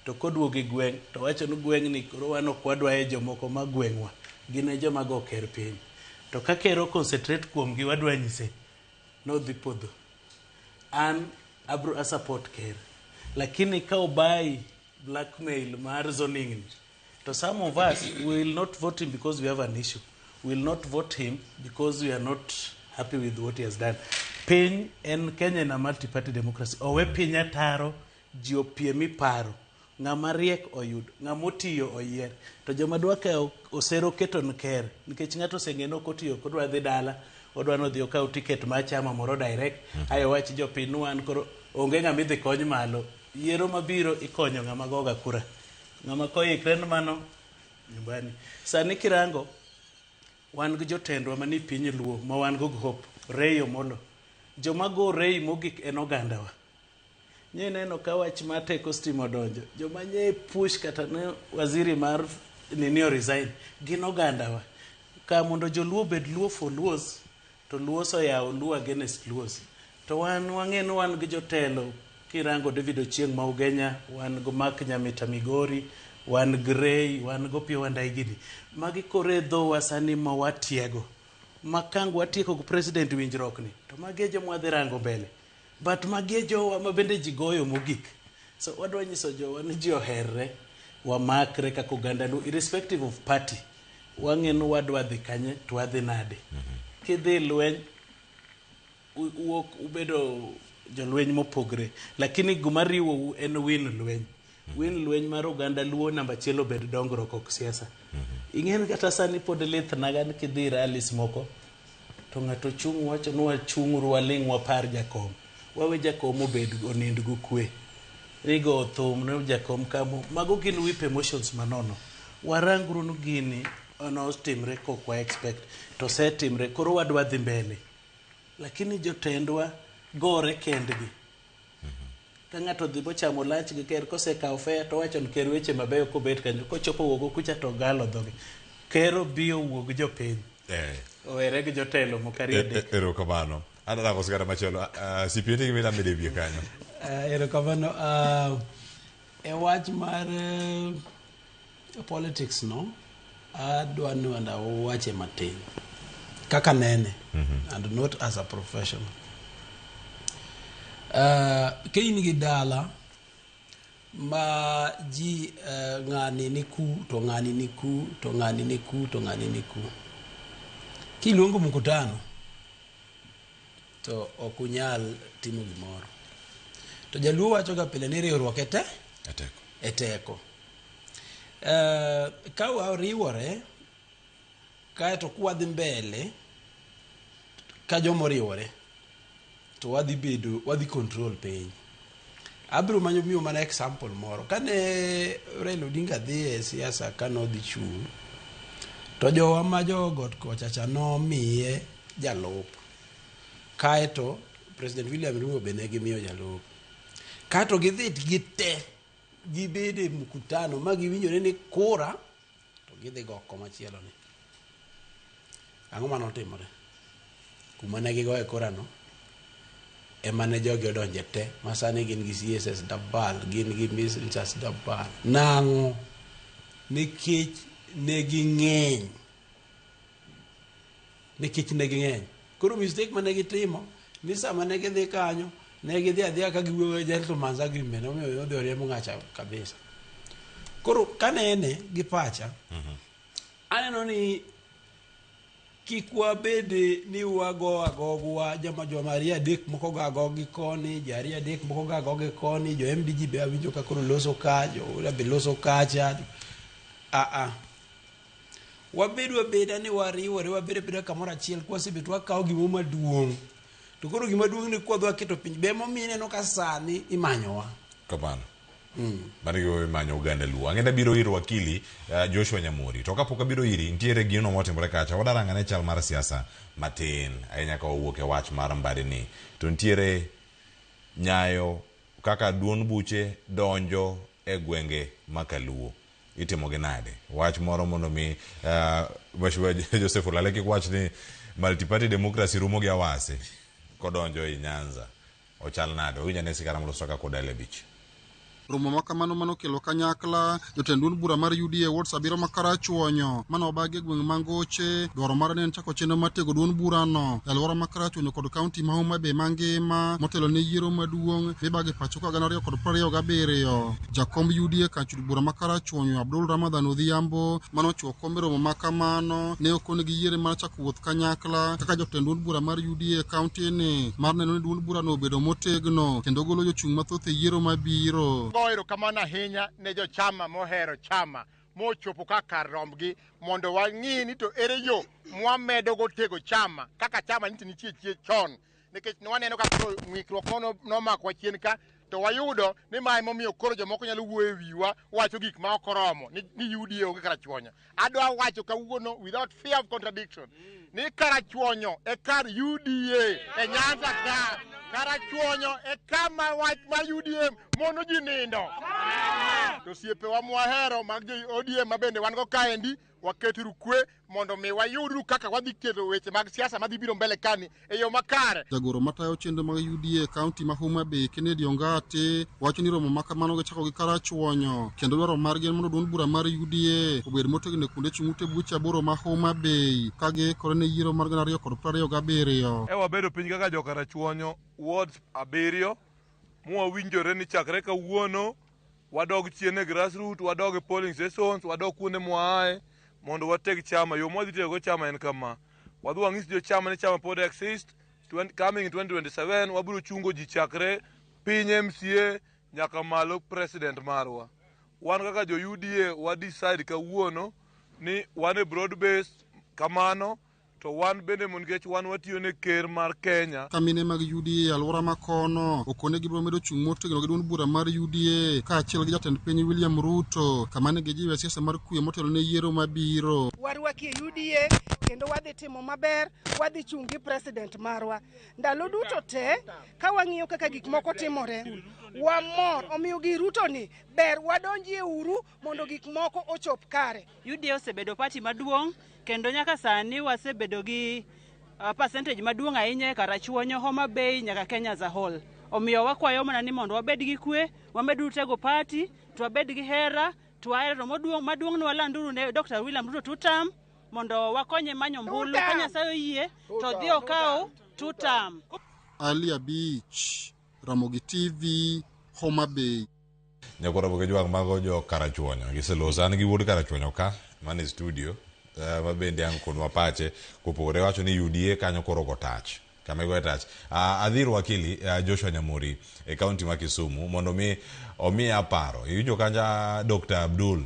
To koduogi gweng' to wacho ni gweng' ni koro wano kwadwa e jomoko ma gweng'wa. Gine joma go ker piny. To ka kero concentrate kuom gi wadwa nyise no dhi podho. An abro a support ker. Lakini ka obai blackmail mar zoning ni. To some of us, we will not vote him because we have an issue. We will not vote him because we are not happy with what he has done. Piny en Kenya na multi-party democracy. Owe piny ataro, ji opiemi paro. Ng'ama riek oyud, ng'ama otiyo oyier. To joma dwa ka osero keton ker. Nikech ng'ato oseng'eno kotiyo kodwa dhi dala, odwa no dhi okaw ticket ma chama moro direct. Ayo wach jopiny nuan koro onge ng'ama idhi kony malo. Yiero mabiro ikonyo ng'ama goga kura. Ng'ama koikre mano nyumbani. Sani kirango wan gi jotendwa mani piny luo ma wan go hope Ray Omolo. Joma go Ray mogik en ogandawa. Nye neno ka wach mateko stima donjo. Joma nye push kata ne waziri mar ninio resign. Gin ogandawa. Ka mondo joluo bed luo for luos to luos oyao luo against luos. to wan wang'eno wan gi jotelo kirango David Ochieng ma Ugenya, wan go Mark Nyamita Migori, wan Grey, wan go Pio Wandaigini. Magi kore dho wasani ma watiego. Makango watieko go president winjruok ni. To magi jo mwadhi rango mbele. But magi jo ma bende jigoyo mogik. So wadwa nyiso jo wan ji oherre wamakre kaka oganda lu irrespective of party. Wang'eno wadwa dhi kanye to wadhi nade. Kidhi lweny ubedo jolweny mopogre, lakini gima riwo en win lweny. Win lweny mar oganda luo namba achiel obed dongruok ok siasa. Ing'en kata sani pod lith nagan kidhi rallies moko to ng'ato chung' wacho ni wachung' waling' wapar jakom. Wawe jakom obed onind gu kwe. Rigo thum ne jakom kamo. Mago gin whip emotions manono. Waranguru no gini ono timre kokwa expect to set timre koro wadwa dhi mbele. Lakini jotendwa gore kendgi. Ka ng'ato dhi bochamo lunch gi ker kosekawo fare to wacho ni ker weche mabeyo kobet kanyo kochopo wuogo kucha to galo dhoge. Kero bio wuog jopiny. Owere gi jotelo mokariede. Erokamano. Adara kosigara machielo. Sipiente gi mila mede wiye kanyo. Erokamano. E wach mar politics no, adwa ni wanda wache matin. Kaka nene. And not as a professional. Kain gi dala ma ji ng'ani ni ku to ng'ani ni ku to ng'ani ni ku to ng'ani ni ku kiluongo mkutano to okunyal timo gimoro to jaluo wacho ga pile ni riwruok e teko ka wariwore kae to kwadhi mbele ka jomoriwore to wadhi control piny. Abro manyo miyo mana example moro. Kane Raila Odinga dhi e siasa kanodhi chung' to jowa ma jogot kochacha nomiye jalup. Kaeto President William Ruto bende gimiyo jalup. Kaeto gidhi gite gibede mkutano ma giwinjore ni kura to gidhi go komachielo ni. Ang'o manotimore? Kuma ne gigoye kura no emane jogi odonje te masani gin gi CSS dabal gin gi Mrs. dabal nang'o nikech ne ging'eny koro mistake mane gitimo ni sama ne gidhi kanyo ne gidhi adhiya ka giwuoyo gentleman's agreement omiyo odhi oriembo ng'acha kabisa. Koro kanene gi pacha aneno ni kikwa bede ni wago agogwa joma ria dek moko ga agogi koni jaria dek moko ga agogi koni jo MDG be awinjo ka koro loso ka jo ula be loso kacha wabeda ni wariwore wabeda kamoro achiel kwasebet wakawo gimo maduong' to koro gima duong' ni kwadwa keto piny be momine no ka sani imanyowa kamano. Barigo manyo uganda luo. Angenda biro iro wakili Joshua Nyamuri. To kapok abiro iri ntiere gino motimore kacha. Wadaranga ne chal mar siasa matin. Ahinya ka owuok e wach mar mbari ni. To ntiere nyayo kaka duon buche donjo e gwenge makaluo. Itimo gi nade. Wach moro mondo mi Mheshimiwa Joseph Olaleki wach ni multi-party democracy rumo gi Awase kodonjo i Nyanza. Ochal nade. Winya ne sigara molosoka kodale bich. Romo makamano manokelo kanyakla jotend duond bura mar UDA Ward Sabiro Makarachuonyo mano obagi gweng' Mangoche dwaro mar ne chako chenro matego duond bura no e alwora Makarachuonyo kod kaunti ma Homa Bay mangima motelo ne yiero maduong' mibagi pacho ka 2027. Jakomb UDA kachud bura Makarachuonyo Abdul Ramadan Odhiambo manochuo kombe romo makamano ne okone gi yiere mar chako wuoth kanyakla kaka jotend duond bura mar UDA kaunti ni mar neno ni duond bura no obedo motegno kendo golo jochung' mathoth e yiero mabiro. Goiro kamano ahinya ne jo chama mohero chama mochopo kaka rombgi mondo wang'i ni to ere yo mwamedo go tego chama kaka chama nitie chon nikech waneno kaka ng'ikruok nomako chien ka to wayudo ni mae momiyo koro jomoko nyalo wuoyo wiwa wacho gik ma ok oromo ni UDA onge Karachuonyo. Adwa wacho kawuono without fear of contradiction ni Karachuonyo e kar UDA e Nyanza ka Karachuonyo e kama wach mar UDA mono ji nindo. To siepe wa mwahero mag ODM mabende wan go kaendi waketuru kwe mondo mi wayudru kaka wadhi keto weche mag siasa madhi biro mbele kani e yo makare. Jagoro matayo chenro mag UDA kaunti ma Homa Bay Kennedy Ongate wacho ni romo makamano gichako gi Karachuonyo kendo dwaro margi mondo duond bura mar UDA obed motegno kuonde chung'ute bucha boro ma Homa Bay kage kore ne yiero mar 2027. Wabedo piny kaka jo Karachuonyo wards 7 mwawinjore ni chakre kawuono wadog chien e grassroots, wadog e polling stations, wadog kuonde mwae mondo wateg chama. Yo mwadhi tego chama en kama. Wadhi wang'is jo chama ni chama pod exist. Coming in 2027 wabiro chungo ji chakre piny MCA nyaka malo president marwa. Wan kaka jo UDA wa decide kawuono ni wan e broad based kamano to wan bende mongech wan watiyo ne ker mar Kenya. Kamine mag UDA alwora makono okone gibro medo chung' motegno gi duond bura mar UDA kaachiel gi jatend piny William Ruto kamane gijiwe siasa mar kuwe motelo ne yiero mabiro. Warwaki UDA kendo wadhi timo maber, wadhi chungi president marwa. Ndalo duto te ka wang'iyo kaka gik moko timore wamor omiyo gi Ruto ni ber wadonjie uru mondo gik moko ochop kare. UDA osebedo party maduong' kendo nyaka sani wasebedo gi percentage maduong' ahinya e Karachuonyo, Homa Bay nyaka Kenya as a whole. Omiyo wakwayo mana ni mondo wabed gi kwe, wamed utego party, to wabed gi hera, to wahero maduong' ni walanduru ne Dr. William Ruto 2 term mondo wakonye manyo mbulu ka Nyasaye oyie to dhi okaw 2 term. Ali Beach, Ramogi TV, Homa Bay. Nyakora boke jwak mago jo Karachuonyo giselosan gi wuod Karachuonyo ka mane studio mabende an kon mapache kopore wacho ni UDA kanyo koro gotach kama go touch adhir wakili Joshua Nyamori e county ma Kisumu mondo mi omi aparo iwinjo kanja Dr. Abdul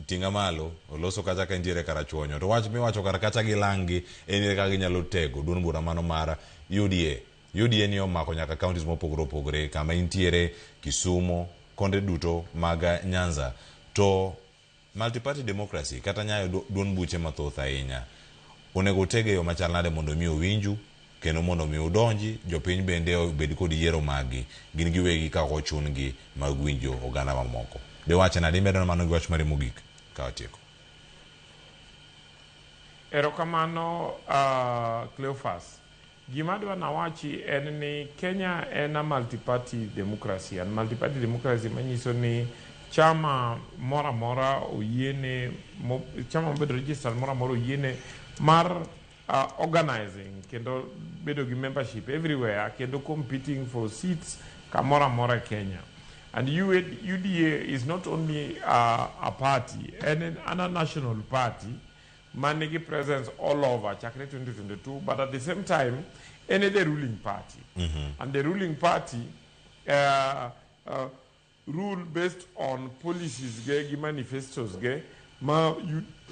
tinga malo oloso kacha ka ndiere Karachuonyo to wach mi wacho kar kacha gi langi enire ka ginyalo tego duond bura mano mara UDA ni omako nyaka counties mopogore kama intiere Kisumu konde duto maga Nyanza to multi-party democracy kata nyayo duond buche mathoth ahinya onego tege yo machal nade mondo mi owinju kendo mondo mi udonji jopiny bende obed kod yiero magi gin giwegi ka ochun gi mag winjo oganda mamoko de wache nade medo mano gi wach mare mogik ka watieko. Erokamano Cleophas, gima dwa na wachi en ni Kenya en a multi-party democracy and multi-party democracy manyiso ni chama mora oyiene chama mobedo registered mora oyiene mar organizing kendo bedo gi membership everywhere kendo competing for seats kamora Kenya. And UDA is not only a party and a national party managing presence all over chakre 2022, but at the same time any the ruling party. And the ruling party rule based on policies ge manifestos ge ma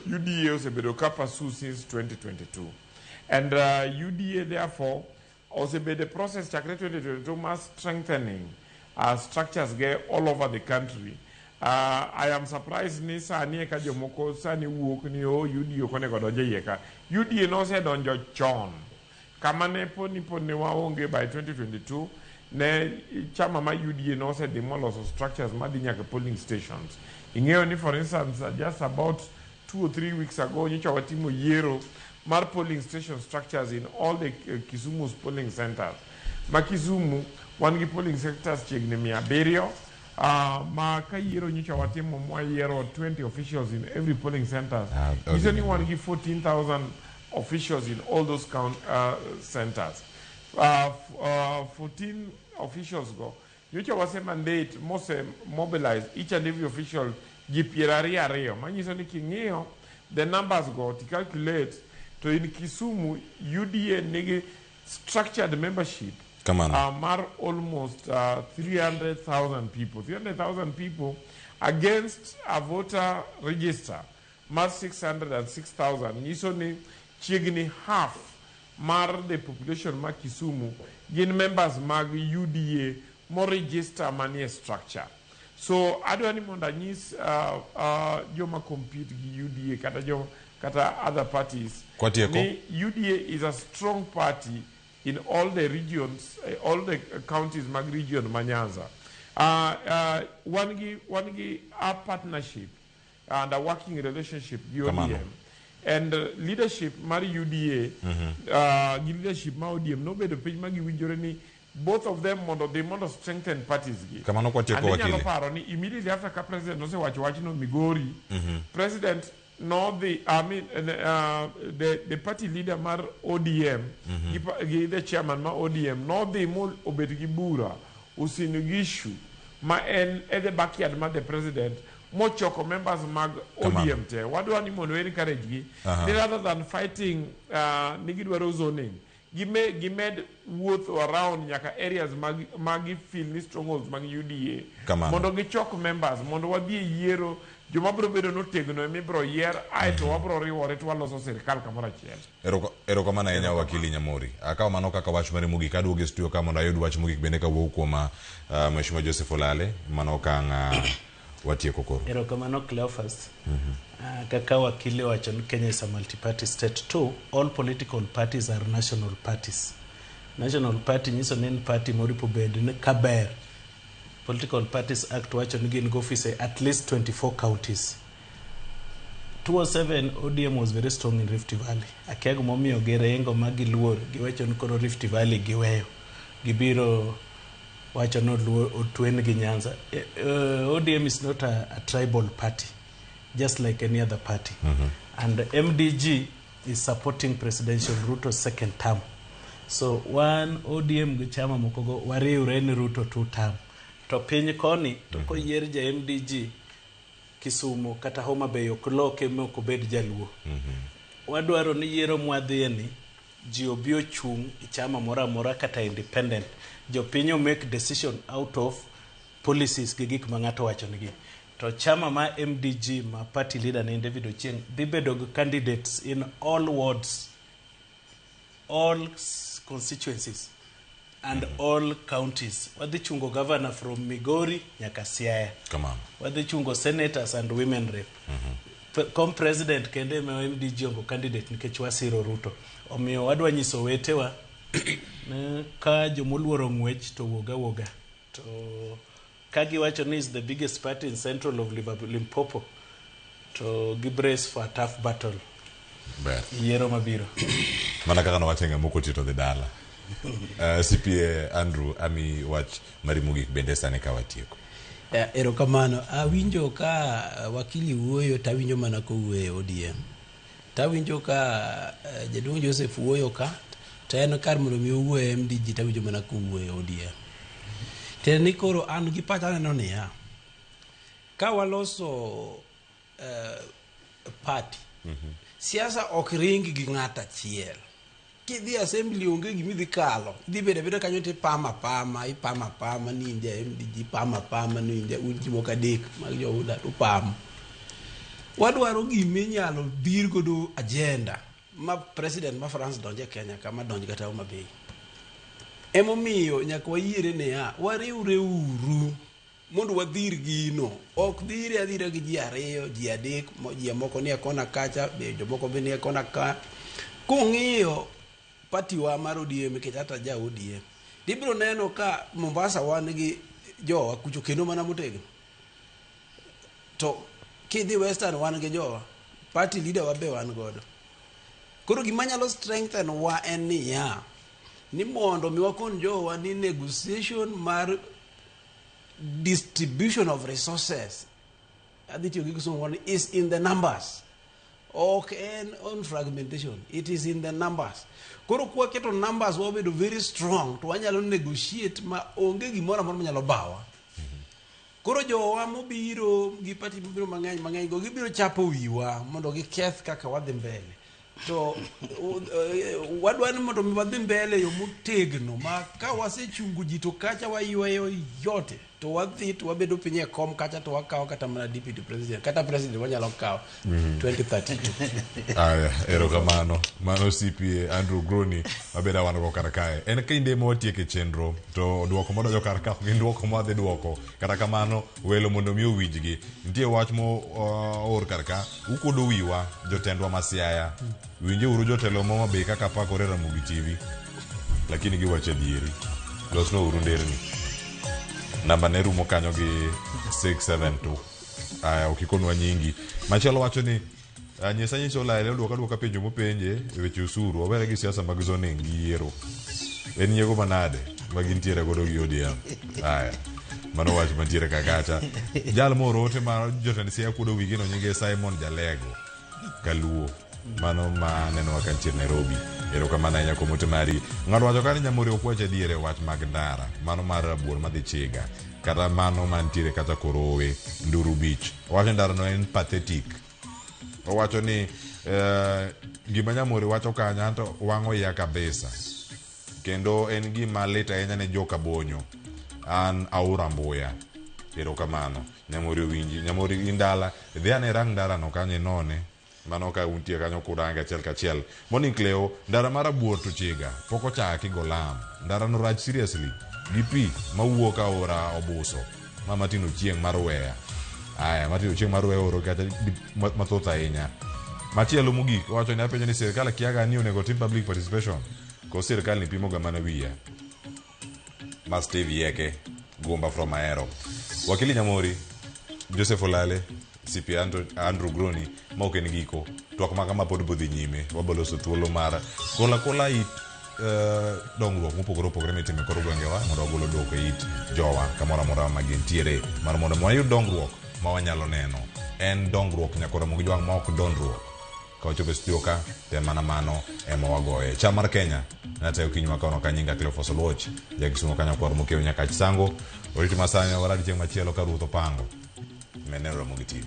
UDA osebedo ka pursue since 2022. And UDA therefore osebedo the process chakre 2022 mas strengthening structures ge all over the country. I am surprised ni sani ka jomoko sani wuok ni UDA kone godonje yeka. UDA no se donjo chon. Kama ne poni waonge by 2022 ne chama ma UDA no se demolish structures madinya ke polling stations. Ingeo ni for instance just about 2 or 3 weeks ago nyicha watimo yero mar polling station structures in all the Kisumu's polling centers. Ma Kisumu one polling sectors chiegni 700 ma ka yero nyicha watimo yero 20 officials in every polling center. Is anyone give 14,000 officials in all those centers. 14 officials go. Nyicha wase mandate must mobilize each and every official GPRRIO. Manyiso ni king'io the numbers go to calculate to in Kisumu UDA nige structured membership. Come on. Mar almost 300,000 people. 300,000 people against a voter register. Mar 606,000. Nisoni chiegni half mar the population ma Kisumu gin members mag UDA more register money structure. So adwani monda nyis joma compete gi UDA kata other parties. Ni UDA is a strong party in all the regions, all the counties mag region Manyanza. One a partnership and a working relationship UDM and leadership mar UDA gi leadership ma ODM no bedo piny ma giwinjore ni both of them mondo strengthen parties gi. Kamano kwa tieko wakili. Anyalo paro ni immediately after ka president nosewacho wachno Migori, president the party leader mar ODM gi the chairman mar ODM no dhi mo obet gi bura Uasin Gishu ma en the backyard mar the president mochoko members mag ODM te wadwa ni mondo encourage gi rather than fighting nigidwaro zoning gimed wuoth around nyaka areas magi feel ni strongholds mag UDA mondo gichok members mondo wadhi yiero joma bro bedo notegno emibro yier aito wabro riwore to waloso sirkal kamoro achiel. Erokamano ahinya wakili Nyamori. Akawa mano kaka wach mare mogik aduogo e studio ka mondo ayud wach mogik bende kawuok kuom Mheshimiwa Joseph Olale mano kang watieko koro. Erokamano Cleophas. Kaka wakili wacho ni Kenya is a multi-party state too. All political parties are national parties. National party nyiso ni party moripo bedo ne kaber. Political Parties Act wacho ni gin office at least 24 counties. 2007 ODM was very strong in Rift Valley. Akiago momiyo gerengo magiluor giwacho ni koro Rift Valley giweyo. Gibiro wacho no otwen gi Nyanza. ODM is not a tribal party, just like any other party. And MDG is supporting Presidential Ruto's second term. So one ODM gi chama mokogo wariure ni Ruto 2 term. To piny koni to koyier ja MDG Kisumu kata Homa Bay okloke moko bed jaluo. Wadwaro ni yiero mwadhie ni ji obi ochung' chama mora kata independent. Jopinyo make decision out of policies gi gik ma ng'ato wacho nigi. To chama ma MDG ma party leader ni David Ochieng dhi bedo candidates in all wards, all constituencies and all counties. Wadhi chungo governor from Migori nyaka Siaya. Wadhi chungo senators and women rep. Come president kende me MDG ongo candidate nikech wasiro Ruto. Omiyo wadwa nyiso wetewa ka jomoluoro ng'wech to woga. To kagi wacho ni is the biggest party in central of Limpopo. To gibrace for a tough battle. Yiero mabiro. Mana kaka no wachenga moko tito the dala. CPA Andrew ami wach mari mogik bende sane ka watieko. Erokamano awinjo ka wakili wuoyo tawinjo mana ko wuoyo ODM. Tawinjo ka jaduong' Joseph wuoyo ka to en kar mondo mi wuoyo MDG tawinjo mana ko wuoyo ODM. Teni koro an gi pacha neno niya ka waloso party siasa ok ring gi ng'ata achiel. Kidhi assembly onge gimi dhi kalo dhi bedo kanyo te ipama ni India MDG pama ni India unji mokadek mag johuda to pam. Wadwaro gimi nyalo bir godo agenda ma president ma France donje Kenya kama donje kata Homa Bay. Emomiyo nyaka wayiere ne wariure uru mondo wadhir gino ok dhire adhira gi ji ariyo ji adek ji moko ni kona kacha be jomoko be ni kona ka kung'iyo party wa mar ODM ke hata ja ODM dibro neno ka Mombasa wan gi jowa kucho kendo mana motegno to kidhi Western wan gi jowa party leader wa be wan godo. Koro gimanyalo strengthen wa en ni mondo miwakon jowa ni negotiation mar distribution of resources is in the numbers. Okay, on fragmentation, it is in the numbers. Koro kwa keto numbers wabedo very strong to wanyalo negotiate ma onge gimoro moro manyalo bawa. Koro jowa mobiro gi party mobiro mang'eny go gibiro chapo wiwa mondo giketh kaka wadhi mbele. To wadwani mondo wadhi mbele yo motegno ma ka wasechungo ji to kacha wayweyo yote to wadhi to wabedo piny e kom kacha to wakawo kata mana deputy president kata president wanyalo kawo 2030. Erokamano mano CPA Andrew Groni mabeda wan go kar kae en kinde motieke chenro to duoko modonjo kar ka gin duoko madhi duoko kata kamano welo mondo mi owinjgi nitie wach mo or kar ka ukodo wiwa jotendwa ma Siaya winje uru jotelo mo be kaka pakore Ramogi TV lakini giwache dieri losno uru nderni namba ne rumo kanyo gi 672 ukikonwa nyingi machelo wacho ni Nyisa nyiso la ile duoka penjo mopenje weche usuru obere gi siasa mag zoning gi yiero. En nyego manade magintiere godo gi ODM. Haya. Mano wach mantiere kakacha. Jal moro ote mar jotend siasa kudo wigino nyinge Simon Jalego Kaluo. Mano ma neno wakantiere Nairobi. Ero kama na nyako mote mari. Ng'ado wacho kani nyamori okwache diere wach mag ndara. Mano mar rabuor madhi Chiga. Kata mano mantiere kata Korowe, Nduru Beach. Wacho ndara no en pathetic. Owacho ni gima nyamori wacho kanya to wang'o ya kabisa. Kendo en gima leta enya ne joka bonyo. An aura mboya. Ero kamano. Nyamori winji. Nyamori indala. Dhiane rang ndara no kanye none. Mano ka untie kanyo kuranga achiel kachiel. Morning Cleo, ndara mara buor to Chiga. Poko chaki golam. Ndara no rach seriously. Gipi mawuok aora Obuso. Mama tino chieng mar weya. Aya, matino chieng mar weya oro kata mathoth ahinya. Machielo mogik, wacho ni apenjo ni sirkal kiaga ni onego tim public participation. Ko sirkal ni pimo gamana wiya. Mas TV yeke. Gomba from Aero. Wakili Nyamori, Joseph Olale, CP Andrew Groni, mauken giko. Tuak makama pod budhi nyime. Wabolo so thuolo mar. Kola it dongruok mopogore opogore mitime kor gwengewa mondo wagolo duoko it jowa kamoro amora ma gintiere mar mondo wayud dongruok ma wanyalo neno. En dongruok nyakoro mo gijwang' ma ok dondruok. Ka ochopo studio ka te mana mano ema wagoye. Chama mar Kenya natayo kinywa kono kanyinga Cleophas Oluoch jakisumo kanyo kwar mokeo nyaka Chisango oriti masanya waradi chieng' machielo ka Ruth Opango menero Ramogi TV.